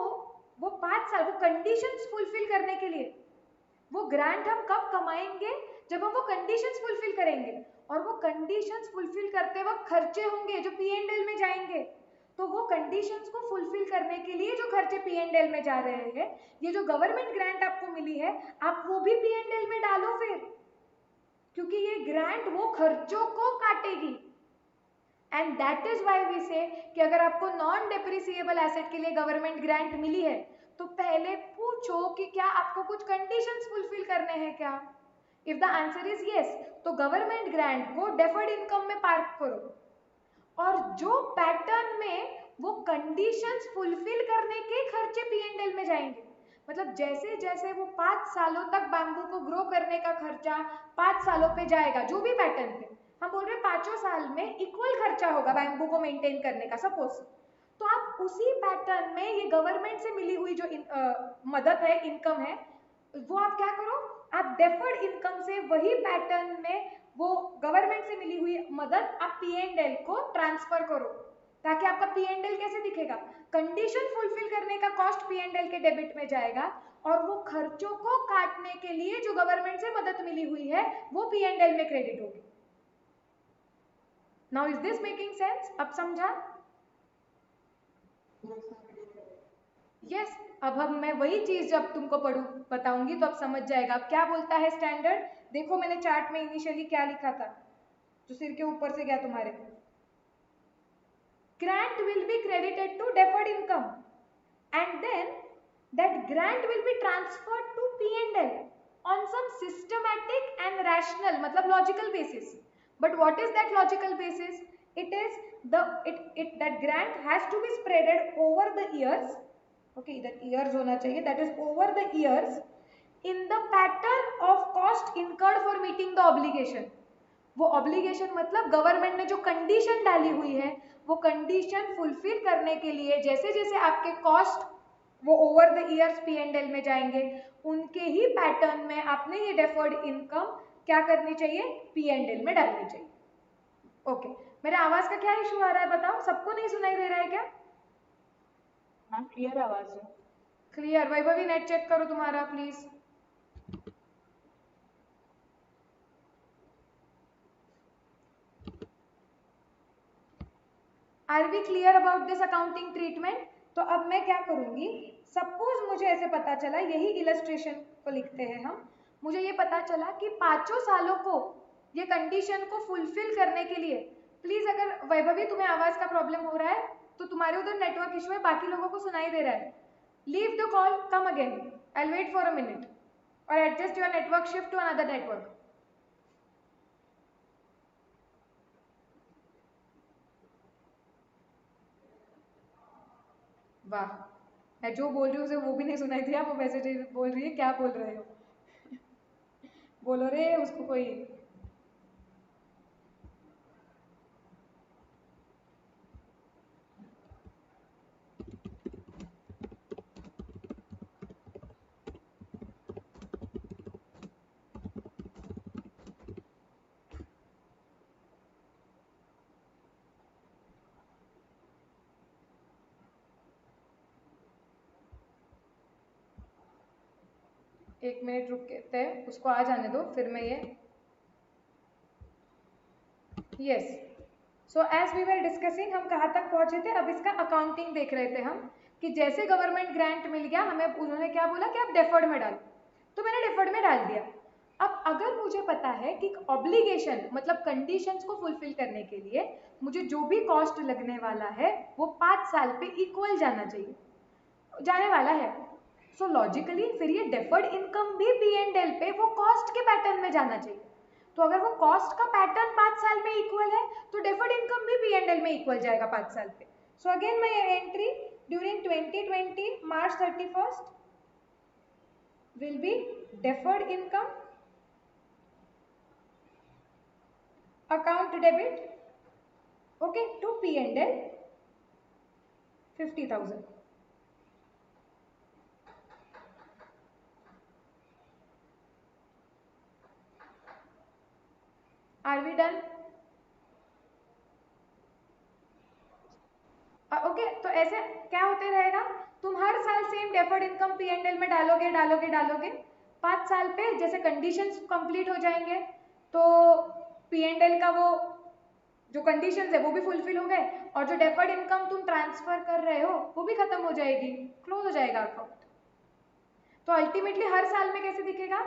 वो 5 साल वो कंडीशंस फुलफिल करने के लिए, वो ग्रांट हम कब कमाएंगे? जब हम वो कंडीशंस फुलफिल करेंगे, और वो कंडीशंस फुलफिल करते वक्त खर्चे होंगे जो P&L में जाएंगे। तो वो कंडीशंस को फुलफिल करने के लिए जो खर्चे P&L में जा रहे हैं, ये जो गवर्नमेंट ग्रांट आपको मिली है, आप वो भी P&L में डालो फिर, क्योंकि ये ग्रांट वो खर्चों को काटेगी। And that is why we say कि अगर आपको नॉन डेप्रिसिएबल एसेट के लिए गवर्नमेंट ग्रांट मिली है, तो पहले पूछो कि क्या आपको कुछ कंडीशंस फुलफिल करने हैं क्या। If the answer is yes, तो गवर्नमेंट ग्रांट को डेफर्ड इनकम में पार्क करो, और जो पैटर्न में वो कंडीशंस फुलफिल करने के खर्चे P&L में जाएंगे, मतलब जैसे जैसे वो 5 सालों तक बैम्बू को ग्रो करने का खर्चा 5 सालों पे जाएगा, जो भी पैटर्न पे हम बोल रहे हैं 5 साल में इक्वल खर्चा होगा बैम्बू को मेंटेन करने का सपोज, तो आप उसी पैटर्न में ये गवर्नमेंट से मिली हुई जो मदद है, इनकम है, वो आप क्या करो, आप डेफर्ड इनकम से वही पैटर्न में वो गवर्नमेंट से मिली हुई मदद आप P&L को ट्रांसफर करो, ताकि आपका P&L कैसे दिखेगा, कंडीशन फुलफिल करने का कॉस्ट P&L के डेबिट में जाएगा, और वो खर्चों को काटने के लिए जो गवर्नमेंट से मदद मिली हुई है वो P&L में क्रेडिट होगी। Now is this making sense? अब समझा? यस, अब हम मैं वही चीज जब तुमको पढ़ू बताऊंगी तो अब समझ जाएगा। अब क्या बोलता है स्टैंडर्ड, देखो मैंने चार्ट में इनिशियली क्या लिखा था जो सिर के ऊपर से गया तुम्हारे, grant will be credited to deferred income and then that grant will be transferred to P&L on some systematic and rational मतलब logical basis. But what is that logical basis? It is that grant has to be spreaded over the years, okay, that years होना चाहिए, that is over the years in the pattern of cost incurred for meeting the obligation. वो obligation मतलब government ने जो condition डाली हुई है, वो कंडीशन फुलफिल करने के लिए जैसे जैसे आपके कॉस्ट वो ओवर द इयर्स P&L में जाएंगे, उनके ही पैटर्न में आपने ये डेफर्ड इनकम क्या करनी चाहिए, P&L में डालनी चाहिए। ओके, मेरे आवाज का क्या इशू आ रहा है बताओ, सबको नहीं सुनाई दे रहा है क्या? हाँ, क्लियर आवाज है। क्लियर। वैभवी नेट चेक करो तुम्हारा please. Are we clear about this accounting treatment? तो अब मैं क्या करूंगी, सपोज मुझे ऐसे पता चला, यही इलस्ट्रेशन को लिखते हैं हम, मुझे ये पता चला कि 5 सालों को ये कंडीशन को फुलफिल करने के लिए, प्लीज अगर वैभवी तुम्हें आवाज का प्रॉब्लम हो रहा है तो तुम्हारे उधर नेटवर्क इशू है, बाकी लोगों को सुनाई दे रहा है, leave the call, come again, I will wait for a minute और adjust your network, shift to another network. वाह, मैं जो बोल रही हूँ उसे वो भी नहीं सुनाई दिया, वो मैसेज बोल रही है क्या बोल रहे हो बोलो रे उसको कोई। एक मिनट रुक के हैं, उसको आ जाने दो, फिर मैं ये yes. So as we were discussing, हम कहाँ तक पहुंचे थे, अब इसका अकाउंटिंग देख रहे थे हम कि जैसे गवर्नमेंट ग्रांट मिल गया हमें, उन्होंने क्या बोला कि आप डेफर्ड में डालो, तो मैंने डेफर्ड में डाल दिया। अब अगर मुझे पता है कि ऑब्लिगेशन मतलब कंडीशंस को फुलफिल करने के लिए मुझे जो भी कॉस्ट लगने वाला है वो 5 साल पे इक्वल जाना चाहिए, जाने वाला है, सो लॉजिकली फिर ये डेफर्ड इनकम भी P&L पे वो कॉस्ट के पैटर्न में जाना चाहिए। तो अगर वो कॉस्ट का पैटर्न 5 साल में इक्वल है तो डेफर्ड इनकम भी P&L में इक्वल जाएगा 5 साल पे। So again my entry during 2020 March 31st will be deferred income account debit, okay, to P&L 50,000. Are we done? Okay तो ऐसे क्या होते रहेगा, तुम हर साल सेम डेफर्ड इनकम P&L में डालोगे डालोगे डालोगे, 5 साल पे जैसे कंडीशंस कंप्लीट हो जाएंगे तो P&L का वो जो कंडीशंस है वो भी फुलफिल हो गए और जो डेफर्ड इनकम तुम ट्रांसफर कर रहे हो वो भी खत्म हो जाएगी, क्लोज हो जाएगा अकाउंट। तो अल्टीमेटली हर साल में कैसे दिखेगा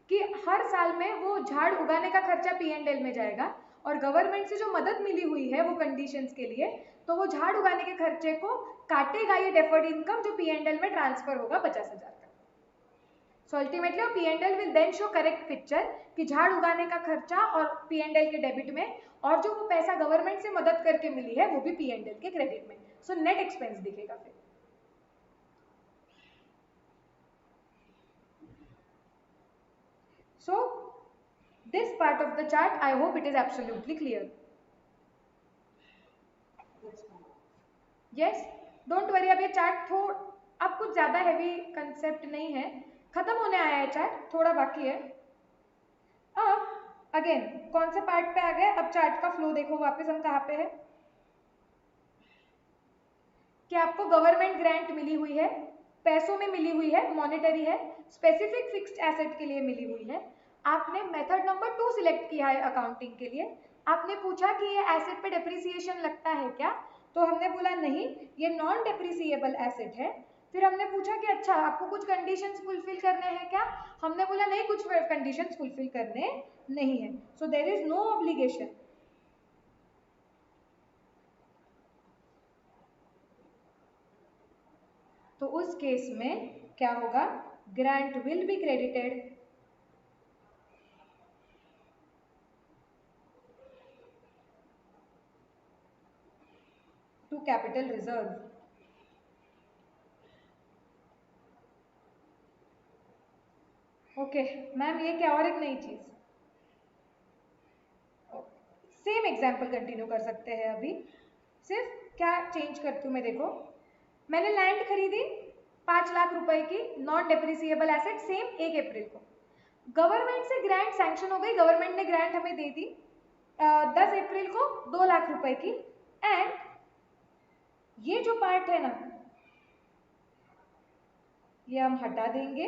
कि हर साल में वो झाड़ उगाने का खर्चा P&L में जाएगा और गवर्नमेंट से जो मदद मिली हुई है वो कंडीशंस के लिए, तो वो झाड़ उगाने के खर्चे को काटेगा ये डेफर्ड इनकम जो P&L में ट्रांसफर होगा 50,000 का। So ultimately P&L will then show correct picture कि झाड़ उगाने का खर्चा और P&L के डेबिट में, और जो वो पैसा गवर्नमेंट से मदद करके मिली है वो भी P&L के क्रेडिट में। सो नेट एक्सपेंस दिखेगा फिर। So this part of the chart, I hope it is absolutely clear. Yes, don't worry, अब ये चार्ट अब कुछ ज्यादा हैवी कंसेप्ट नहीं है, खत्म होने आया है चार्ट, थोड़ा बाकी है। अब अगेन कौन से पार्ट पे आ गए, अब चार्ट का फ्लो देखो वापस हम कहाँ पे है कि आपको गवर्नमेंट ग्रांट मिली हुई है, पैसों में मिली हुई है, मॉनेटरी है, स्पेसिफिक फिक्स्ड एसेट के लिए मिली हुई है, आपने मेथड नंबर 2 सिलेक्ट किया है अकाउंटिंग के लिए, आपने पूछा कि ये एसेट पे डेप्रिसिएशन लगता है क्या, तो हमने बोला नहीं ये नॉन डेप्रिसिएबल एसेट है। फिर हमने पूछा कि अच्छा आपको कुछ कंडीशंस फुलफिल करने हैं क्या, हमने बोला नहीं कुछ कंडीशंस फुलफिल करने नहीं है, so there is no obligation. तो उस केस में क्या होगा, grant will be credited to capital reserve. Okay ma'am ये क्या और एक नई चीज, सेम एग्जाम्पल कंटिन्यू कर सकते हैं अभी, सिर्फ क्या चेंज करती हूँ मैं, देखो मैंने लैंड खरीदी 5 लाख रुपए की non depreciable asset same 1 April को, गवर्नमेंट से ग्रांट सैंक्शन हो गई, गवर्नमेंट ने ग्रांट हमें दे दी 10 अप्रैल को 2 लाख रुपए की, एंड ये जो पार्ट है ना ये हम हटा देंगे,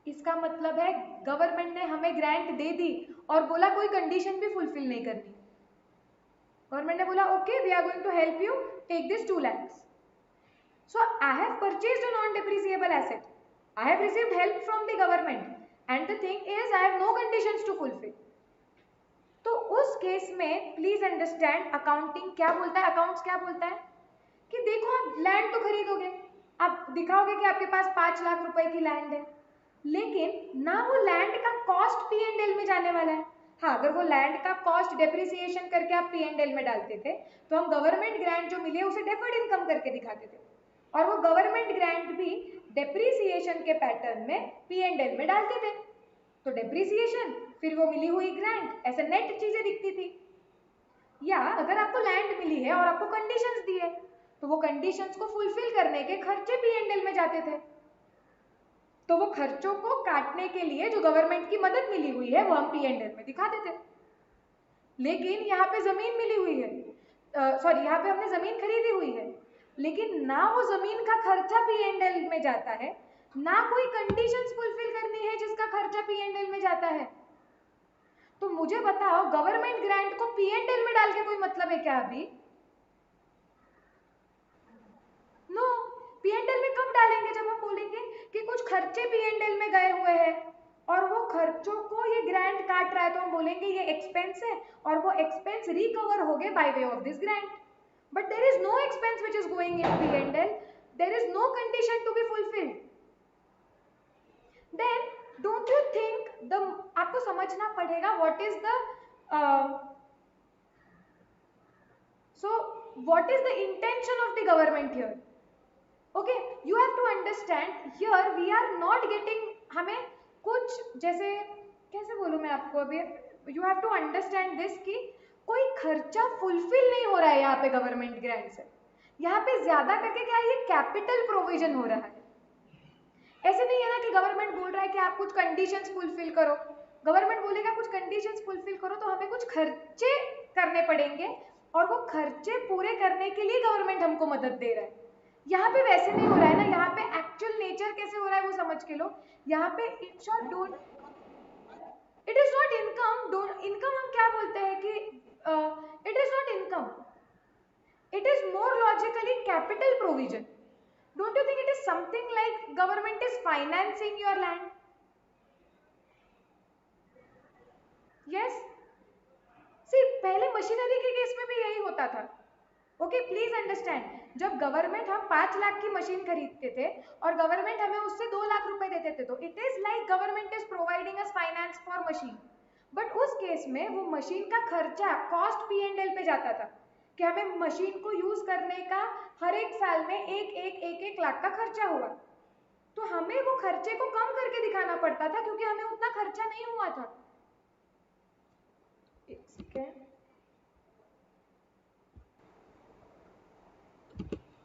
इसका मतलब है गवर्नमेंट ने हमें ग्रांट दे दी और बोला कोई कंडीशन भी फुलफिल नहीं करनी, गवर्नमेंट ने बोला okay we are going to help you take this 2 lakhs, so I have purchased a non depreciable asset, I have received help from the government and the thing is I have no conditions to fulfill. तो उस case में please understand accounting क्या बोलता है, accounts क्या बोलता है कि देखो आप लैंड तो खरीदोगे, आप दिखाओगे कि आपके पास 5 लाख रुपए की लैंड है, लेकिन ना वो लैंड का कॉस्ट P&L में जाने वाला है। हाँ, अगर वो लैंड का कॉस्ट डेप्रिसिएशन करके आप P&L में डालते थे तो हम गवर्नमेंट ग्रांट जो मिले उसे डेफर्ड इनकम करके दिखाते थे, और वो गवर्नमेंट ग्रांट भी डेप्रिसिएशन के पैटर्न में P&L में डालते थे। तो डेप्रिसिएशन फिर वो मिली हुई ग्रांट ऐसे नेट चीजें दिखती थी। या अगर आपको लैंड मिली है और आपको कंडीशंस दी है तो वो कंडीशंस को फुलफिल करने के खर्चे P&L में जाते थे, तो वो खर्चों को काटने के लिए जो गवर्नमेंट की मदद मिली हुई है वो हम P&L में दिखा देते। लेकिन यहाँ पे जमीन मिली हुई है, सॉरी यहाँ पे हमने जमीन खरीदी हुई है, लेकिन ना वो जमीन का खर्चा P&L में जाता है, ना कोई कंडीशंस फुलफिल करनी है जिसका खर्चा P&L में जाता है। तो मुझे बताओ गवर्नमेंट ग्रांट को P&L में डाल के कोई मतलब है क्या अभी? नो, P&L में कब डालेंगे? जब हम बोलेंगे कि कुछ खर्चे P&L में गए हुए हैं और वो खर्चों को ये ग्रांट काट रहा है, तो हम बोलेंगे ये एक्सपेंस है और वो एक्सपेंस रिकवर हो गए by way of this grant. But there is no expense which is going in P&L, there is no condition to be fulfilled. Then don't you think the आपको समझना पड़ेगा what is the so what is the intention of the government here? Okay, you have to understand here we are not getting, हमें कुछ जैसे कैसे बोलूं मैं आपको अभी, you have to understand this कि कोई खर्चा फुलफिल नहीं हो रहा है यहाँ पे गवर्नमेंट ग्रांट से। यहाँ पे ज्यादा करके क्या है, ये कैपिटल प्रोविजन हो रहा है। ऐसे नहीं है ना कि गवर्नमेंट बोल रहा है कि आप कुछ कंडीशंस फुलफिल करो, गवर्नमेंट बोलेगा कुछ कंडीशंस फुलफिल करो तो हमें कुछ खर्चे करने पड़ेंगे और वो खर्चे पूरे करने के लिए गवर्नमेंट हमको मदद दे रहा है। यहाँ पे वैसे नहीं हो रहा है ना, यहाँ पे एक्चुअल नेचर कैसे हो रहा है वो समझ के लो। यहाँ पे it shot don't, it is not income, don't income हम क्या बोलते हैं कि it is not income, it is more logically capital provision. Don't you think it is something like government is financing your land? Yes, see पहले machinery के case में भी यही होता था। ओके, प्लीज अंडरस्टैंड, जब गवर्नमेंट हम 5 लाख की मशीन खरीदते थे और गवर्नमेंट हमें उससे 2 लाख रुपए देते थे तो it is like government is providing us finance for machine. But उस केस में वो मशीन का खर्चा कॉस्ट P&L पे जाता था कि हमें मशीन को यूज करने का हर एक साल में एक लाख का खर्चा हुआ, तो हमें वो खर्चे को कम करके दिखाना पड़ता था क्योंकि हमें उतना खर्चा नहीं हुआ था।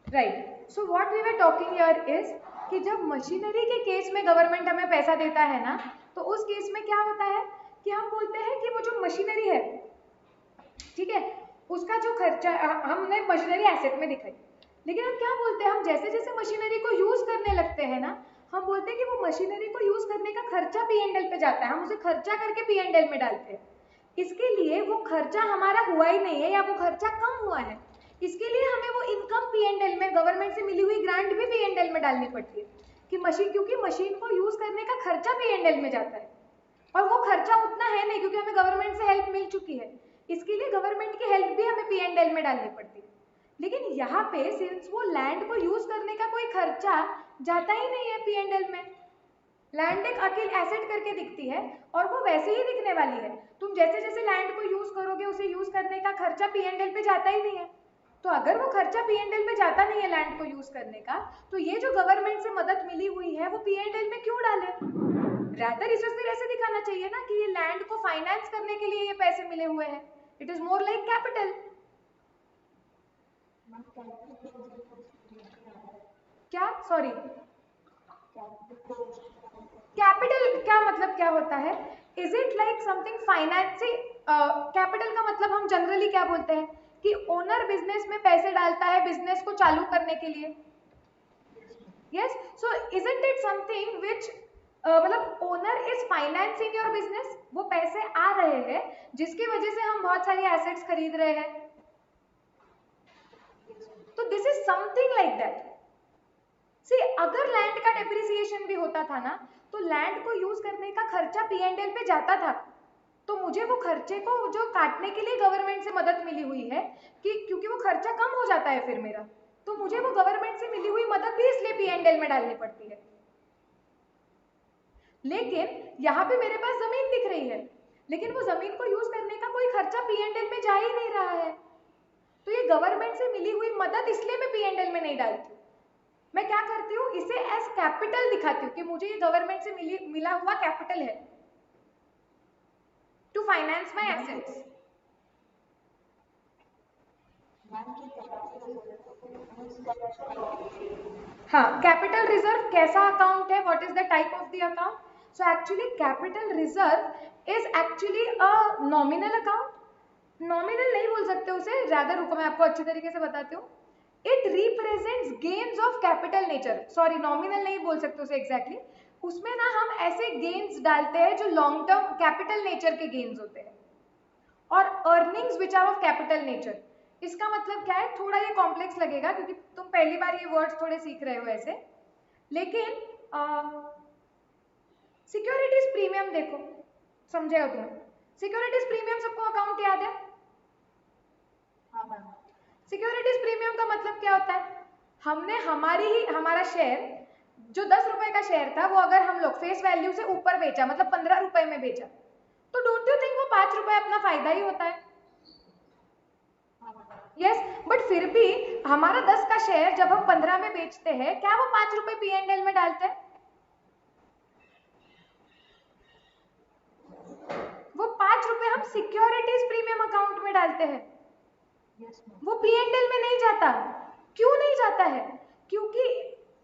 Right, so what we were talking here is कि जब मशीनरी के केस में गवर्नमेंट हमें पैसा देता है ना, तो उस केस में क्या होता है कि हम बोलते हैं कि वो जो मशीनरी है, ठीक है, उसका जो खर्चा हमने मशीनरी एसेट में दिखाई, लेकिन हम क्या बोलते हैं, हम जैसे जैसे मशीनरी को यूज करने लगते हैं ना, हम बोलते हैं कि वो मशीनरी को यूज करने का खर्चा P&L पे जाता है, हम उसे खर्चा करके P&L में डालते हैं। इसके लिए वो खर्चा हमारा हुआ ही नहीं है या वो खर्चा कम हुआ है, इसके लिए हमें वो इनकम P&L में गवर्नमेंट से मिली हुई ग्रांट भी P&L में डालनी पड़ती है कि मशीन, क्योंकि मशीन को यूज करने का खर्चा P&L में जाता है और वो खर्चा उतना है नहीं क्योंकि हमें गवर्नमेंट से हेल्प मिल चुकी है, इसके लिए गवर्नमेंट की हेल्प भी हमें P&L में डालनी पड़ती है। लेकिन यहाँ पे सिंस वो लैंड को यूज करने का कोई खर्चा जाता ही नहीं है P&L में, लैंड एक अकेले एसेट करके दिखती है और वो वैसे ही दिखने वाली है, तुम जैसे जैसे लैंड को यूज करोगे उसे यूज करने का खर्चा P&L पे जाता ही नहीं है। तो अगर वो खर्चा P&L में जाता नहीं है लैंड को यूज करने का, तो ये जो गवर्नमेंट से मदद मिली हुई है वो P&L में क्यों डाले? रादर इसे फिर ऐसे दिखाना चाहिए ना कि ये लैंड को फाइनेंस करने के लिए ये पैसे मिले हुए हैं, it is more like capital. क्या, सॉरी, कैपिटल क्या मतलब क्या होता है? Is it like something financing? Capital का मतलब हम जनरली क्या बोलते हैं कि ओनर बिजनेस में पैसे डालता है बिजनेस को चालू करने के लिए। Yes, so isn't it something which मतलब owner is financing your business, वो पैसे आ रहे हैं जिसकी वजह से हम बहुत सारी एसेट्स खरीद रहे हैं, तो this is something like that. See अगर लैंड का डेप्रिसिएशन भी होता था ना, तो लैंड को यूज करने का खर्चा P&L पे जाता था, तो मुझे वो खर्चे को जो काटने के लिए गवर्नमेंट से मदद मिली हुई है, कि क्योंकि वो खर्चा कम हो जाता है फिर मेरा, तो मुझे वो गवर्नमेंट से मिली हुई मदद भी इसलिए P&L में डालनी पड़ती है। लेकिन यहाँ पे मेरे पास जमीन दिख रही है, लेकिन वो जमीन को यूज करने का कोई खर्चा P&L में जा ही नहीं रहा है, तो ये गवर्नमेंट से मिली हुई मदद इसलिए मैं P&L में नहीं डालती हूँ। मैं क्या करती हूँ, इसे एज कैपिटल दिखाती हूँ कि मुझे ये गवर्नमेंट से मिला हुआ कैपिटल है टू फाइनेंस माई एसेट्स। हाँ, कैपिटल रिजर्व कैसा अकाउंट है, what is the type of the account? So actually capital reserve is actually a nominal account. Nominal नहीं बोल सकते उसे, ज्यादा रुको मैं आपको अच्छी तरीके से बताती हूँ। It represents gains of capital nature, sorry nominal नहीं बोल सकते उसे एग्जैक्टली, उसमें ना हम ऐसे गेन्स डालते हैं जो लॉन्ग टर्म कैपिटल नेचर के गेन्स होते हैं, और earnings which are of capital nature. इसका मतलब क्या है, थोड़ा ये कॉम्प्लेक्स लगेगा क्योंकि तुम पहली बार ये वर्ड्स थोड़े सीख रहे हो ऐसे, लेकिन सिक्योरिटीज प्रीमियम देखो, समझेगा तुम्हें। सिक्योरिटीज प्रीमियम सबको अकाउंट याद है? सिक्योरिटीज प्रीमियम का मतलब क्या होता है, हमने हमारा शेयर जो 10 रुपए का शेयर था, वो अगर हम लोग फेस वैल्यू से ऊपर बेचा, मतलब 15 रुपए में बेचा, तो डोंट यू थिंक वो 5 रुपए अपना फायदा ही होता है? यस, बट फिर भी हमारा 10 का शेयर जब हम 15 में बेचते हैं, क्या वो 5 रुपए P&L में डालते हैं? वो 5 रुपए हम सिक्योरिटीज प्रीमियम अकाउंट में डालते हैं, वो P&L में नहीं जाता। क्यों नहीं जाता है? क्योंकि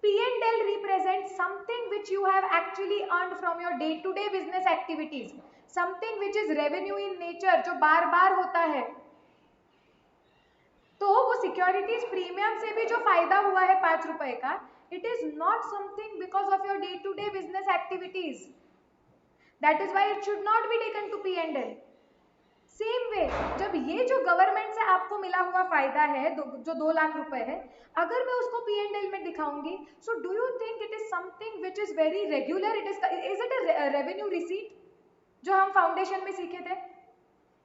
P&L represents something which you have actually earned from your day-to-day business activities, something which is revenue in nature, जो बार बार होता है। तो वो सिक्योरिटीज प्रीमियम से भी जो फायदा हुआ है 5 रुपए का, it is not something because of your day to day business activities, that is why it should not be taken to P&L। Same way, जब ये जो गवर्नमेंट से आपको मिला हुआ फायदा है, जो 2 लाख रुपए है, अगर मैं उसको P&L में दिखाऊंगी, so do you think it is something which is very regular? It is it a revenue receipt जो हम फाउंडेशन में सीखे थे?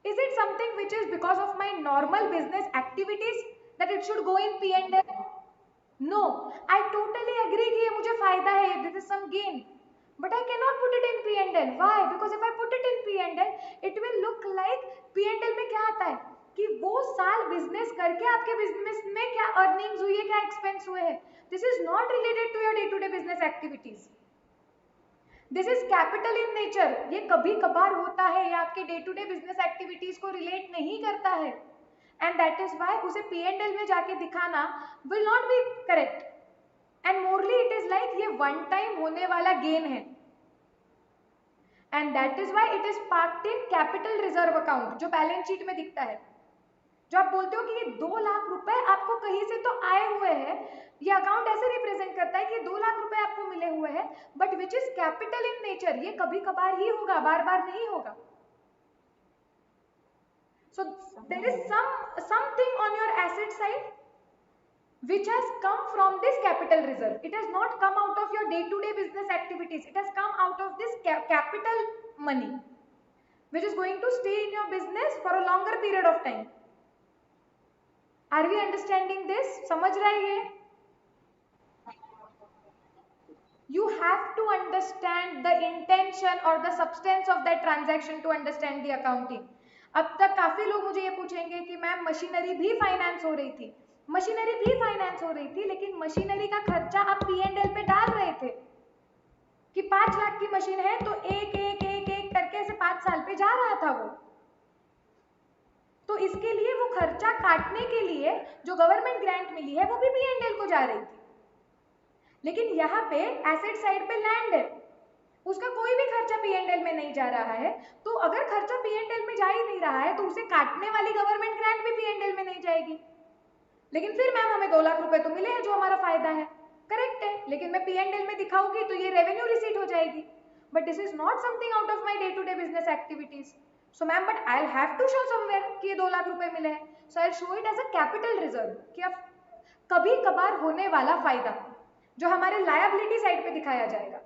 Is it something which is because of my normal business activities that it should go in P&L? No, I totally agree कि ये मुझे फायदा है, this is some gain, but I cannot put it in P&L. Why? Because if I put it in P&L, it will look like P&L में क्या आता है कि वो साल बिजनेस करके आपके बिजनेस में क्या अर्निंग्स हुई है, क्या एक्सपेंस हुए हैं। This is not related to your day to day business activities, this is capital in nature. ये कभी कभार होता है, ये आपके day to day business activities को रिलेट नहीं करता है, एंड दैट इज वाई उसे P&L में जाके दिखाना will not be correct, and morally it is like ये वन टाइम होने वाला गेन है, and that is why it is parked in capital reserve account, जो बैलेंस शीट में दिखता है। जो आप बोलते हो कि ये 2 लाख रुपए आपको कहीं से तो आए हुए हैं, ये अकाउंट ऐसे रिप्रेजेंट करता है कि 2 लाख रुपए आपको मिले हुए हैं, but which is capital in nature, ये कभी कभार ही होगा, बार बार नहीं होगा। So there is something on your asset side which has come from this capital reserve. It has not come out of your day-to-day business activities. It has come out of this capital money, which is going to stay in your business for a longer period of time. Are we understanding this? समझ रहे हैं ये? You have to understand the intention or the substance of that transaction to understand the accounting. अब तक काफी लोग मुझे ये पूछेंगे कि मैम मशीनरी भी फाइनेंस हो रही थी, मशीनरी भी फाइनेंस हो रही थी, लेकिन मशीनरी का खर्चा आप P&L पे डाल रहे थे कि 5 लाख की मशीन है तो एक एक एक एक करके ऐसे 5 साल पे जा रहा था वो, तो इसके लिए वो खर्चा काटने के लिए जो गवर्नमेंट ग्रांट मिली है वो भी P&L को जा रही थी। लेकिन यहाँ पे एसेट साइड पे लैंड है, उसका कोई भी खर्चा P&L में नहीं जा रहा है, तो अगर खर्चा P&L में जा ही नहीं रहा है तो उसे काटने वाली गवर्नमेंट ग्रांट भी P&L में नहीं जाएगी। लेकिन फिर मैम हमें 2 लाख रुपए तो मिले हैं जो हमारा फायदा है, करेक्ट है, लेकिन मैं P&L में दिखाऊंगी तो ये रेवेन्यू रिसीट हो जाएगी, but this is not something out of my day to day business activities. So ma'am but I will have to show somewhere कि ये 2 लाख रुपए मिले हैं, so I will show it as a capital reserve कि अब कभी कभार होने वाला फायदा, जो हमारे लायबिलिटी साइड पे दिखाया जाएगा।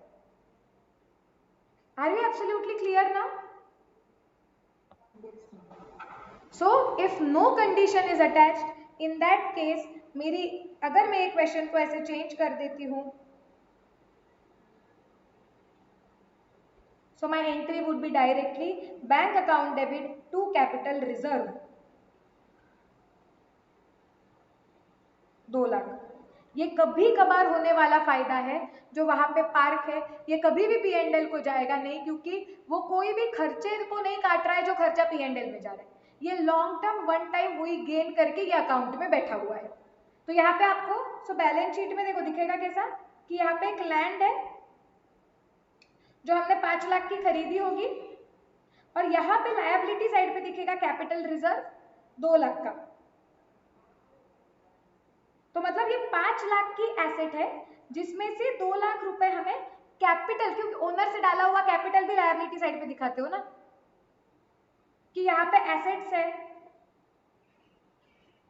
Are you absolutely clear now? So if no condition is attached, in that case मेरी, अगर मैं एक क्वेश्चन को ऐसे चेंज कर देती हूं, so my entry would be directly bank account debit to capital reserve 2 lakh. ये कभी कभार होने वाला फायदा है, जो वहां पे पार्क है ये कभी भी P&L को जाएगा नहीं, क्योंकि वो कोई भी खर्चे को नहीं काट रहा है जो खर्चा P&L में जा रहा है। ये लॉन्ग टर्म वन टाइम वही गेन करके ये अकाउंट में बैठा हुआ है। तो यहाँ पे आपको बैलेंस शीट में देखो दिखेगा कैसा कि यहाँ पे एक लैंड है जो हमने 5 लाख की खरीदी होगी, और यहाँ पे लायबिलिटी साइड पे दिखेगा कैपिटल रिजर्व 2 लाख का। तो मतलब ये 5 लाख की एसेट है, जिसमें से 2 लाख रुपए हमें कैपिटल, क्योंकि ओनर से डाला हुआ कैपिटल भी लायबिलिटी साइड पे दिखाते हो ना, कि यहाँ पे एसेट्स है,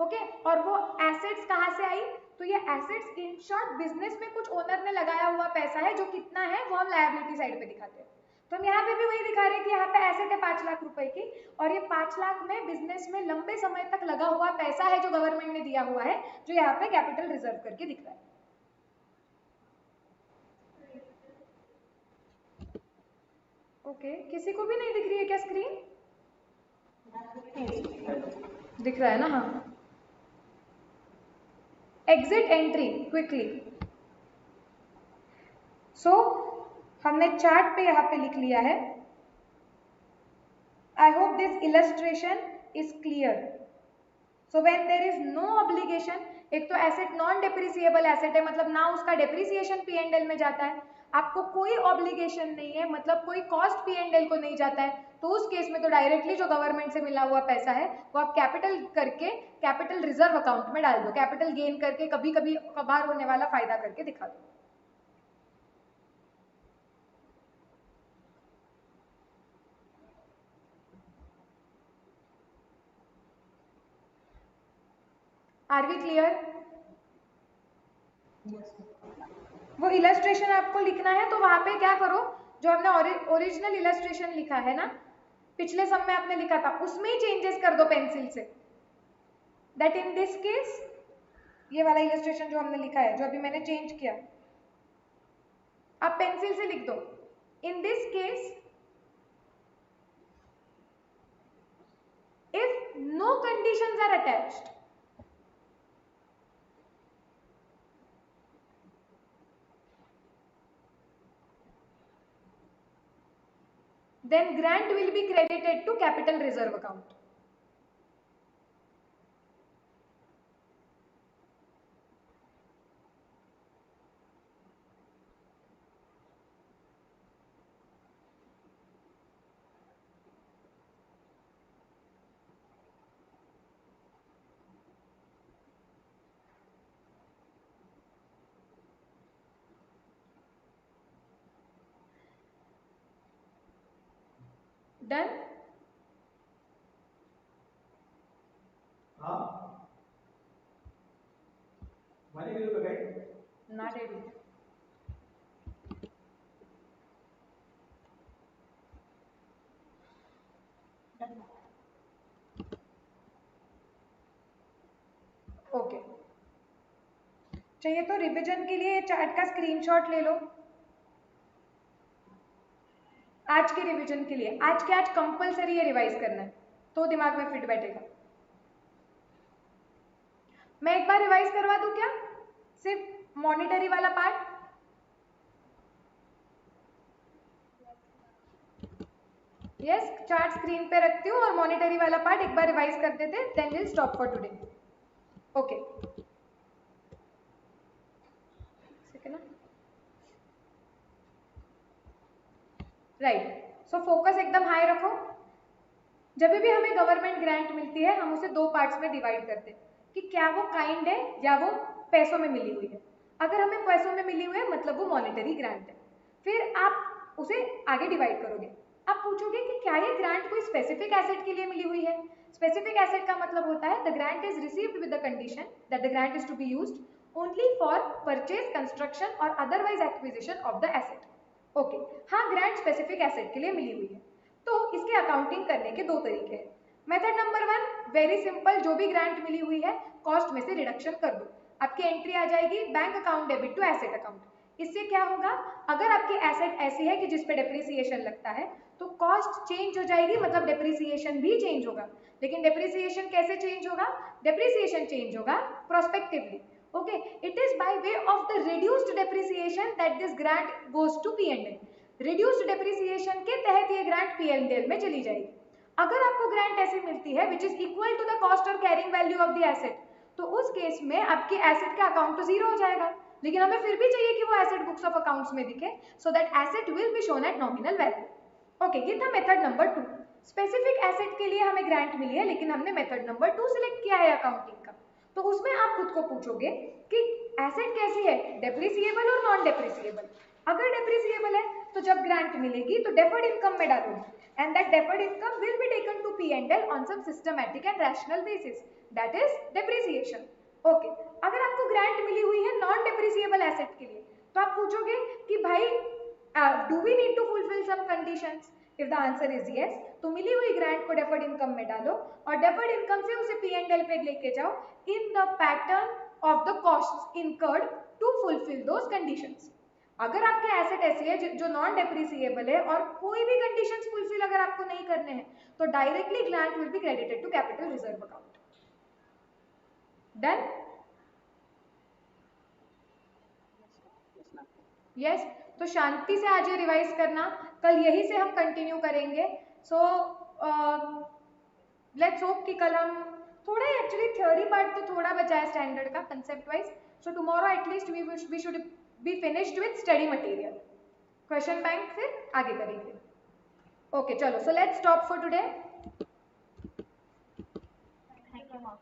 ओके। और वो एसेट्स कहाँ से आई, तो ये एसेट्स इन शॉर्ट बिजनेस में कुछ ओनर ने लगाया हुआ पैसा है, जो कितना है वो हम लायबिलिटी साइड पे दिखाते हैं। तो हम यहाँ पे भी वही दिखा रहे हैं कि यहाँ पे एसेट है 5 लाख रुपए की, और ये 5 लाख में बिजनेस में लंबे समय तक लगा हुआ पैसा है जो गवर्नमेंट ने दिया हुआ है, जो यहाँ पे कैपिटल रिजर्व करके दिख रहा है। ओके, किसी को भी नहीं दिख रही है क्या स्क्रीन? दिख रहा है ना? हाँ। Exit entry quickly. सो हमने चार्ट पे यहाँ पे लिख लिया है। I hope this illustration is clear. So when there is no obligation, एक तो एसेट नॉन डेप्रिसिएबल एसेट है, मतलब ना उसका डेप्रिसिएशन P&L में जाता है, आपको कोई ऑब्लिगेशन नहीं है, मतलब कोई कॉस्ट P&L को नहीं जाता है, तो उस केस में तो डायरेक्टली जो गवर्नमेंट से मिला हुआ पैसा है वो आप कैपिटल करके कैपिटल रिजर्व अकाउंट में डाल दो, कैपिटल गेन करके कभी कभी कभार होने वाला फायदा करके दिखा दो। Are we clear? वो इलस्ट्रेशन आपको लिखना है, तो वहां पे क्या करो, जो हमने ओरिजिनल इलस्ट्रेशन लिखा है ना, पिछले सम में आपने लिखा था, उसमें ही चेंजेस कर दो पेंसिल से। दैट इन दिस केस, ये वाला इलस्ट्रेशन जो हमने लिखा है, जो अभी मैंने चेंज किया, आप पेंसिल से लिख दो। In this case if no conditions are attached, then grant will be credited to capital reserve account. Done? हाँ, माने वीडियो पे गए? Not able. ओके, चाहिए तो रिवीजन के लिए चार्ट का स्क्रीनशॉट ले लो। आज के रिवीजन के लिए, आज के आज कंपलसरी है रिवाइज करना है, तो दिमाग में फिट बैठेगा। मैं एक बार रिवाइज करवा दूं क्या, सिर्फ मॉनिटरी वाला पार्ट? यस, चार्ट स्क्रीन पे रखती हूँ और मॉनिटरी वाला पार्ट एक बार रिवाइज कर देते, then will stop for today. Okay, right. So focus एकदम हाई रखो। जब भी हमें गवर्नमेंट ग्रांट मिलती है, हम उसे 2 पार्ट्स में डिवाइड करते हैं कि क्या वो काइंड है या वो पैसों में मिली हुई है। अगर हमें पैसों में मिली हुई है मतलब वो मॉनेटरी ग्रांट है। फिर आप उसे आगे डिवाइड करोगे, आप पूछोगे कि क्या ये ग्रांट कोई स्पेसिफिक एसेट के लिए मिली हुई है। स्पेसिफिक एसेट का मतलब होता है the grant is received with the condition that the grant is to be used only for purchase, construction और otherwise acquisition of the asset. Okay, हाँ ग्रांट स्पेसिफिक एसेट के लिए मिली हुई है। तो इसके अकाउंटिंग करने के दो तरीके हैं। मेथड नंबर 1, वेरी सिंपल, जो भी ग्रांट मिली हुई है कॉस्ट में से रिडक्शन कर दो, आपकी एंट्री आ जाएगी bank account debit to asset account. इससे क्या होगा, अगर आपकी एसेट ऐसी है कि जिस पे डेप्रिसिएशन लगता है तो कॉस्ट चेंज हो जाएगी, मतलब डेप्रिसिएशन भी चेंज होगा। लेकिन डेप्रिसिएशन कैसे चेंज होगा, डेप्रिसिएशन चेंज होगा prospectively. Okay, it is by way of the reduced depreciation that this grant goes to P&L। Reduced depreciation के तहत ये ग्रांट P&L में चली जाएगी। अगर आपको ग्रांट ऐसी मिलती है which is equal to the cost और carrying value of the asset, तो उस केस में आपके एसेट का अकाउंट तो जीरो हो जाएगा, लेकिन हमें फिर भी चाहिए कि वो एसेट बुक्स ऑफ अकाउंट्स में दिखे, so that asset will be shown at nominal value. Okay, ये था मेथड नंबर 2। स्पेसिफिक एसेट के लिए हमें ग्रांट मिली है, लेकिन हमने मेथड नंबर 2 सिलेक्ट किया है अकाउंटिंग का। तो उसमें आप खुद को पूछोगे कि एसेट कैसी है, डेप्रिसिएबल और नॉन डेप्रिसिएबल। अगर डेप्रिसिएबल है तो जब ग्रांट मिलेगी तो डेफर्ड इनकम में डालोगे and that deferred income will be taken to P&L on some systematic and rational basis, that is depreciation. Okay, अगर आपको ग्रांट मिली हुई है नॉन डेप्रिसिएबल एसेट के लिए तो आप पूछोगे कि भाई do we need to fulfil some conditions. If the answer is yes, तो मिली हुई ग्रांट को डेफर्ड इनकम में डालो और डेफर्ड इनकम से उसे P&L पे लेके जाओ in the pattern of the costs incurred to fulfil those conditions. अगर आपके एसेट ऐसी है जो नॉन डेप्रिसिएबल है और कोई भी कंडीशंस फुलफिल अगर आपको नहीं करने हैं तो directly grant will be credited to capital reserve account. Done? Yes, तो शांति से आज ये रिवाइज करना, कल यही से हम कंटिन्यू करेंगे। सो लेट्स होप कि कल हम थोड़ा एक्चुअली थ्योरी पार्ट तो थोड़ा बचा है स्टैंडर्ड का concept wise. So tomorrow at least we should be finished with study material. Question bank फिर आगे करेंगे। ओके चलो, so let's stop for today. Thank you, ma'am.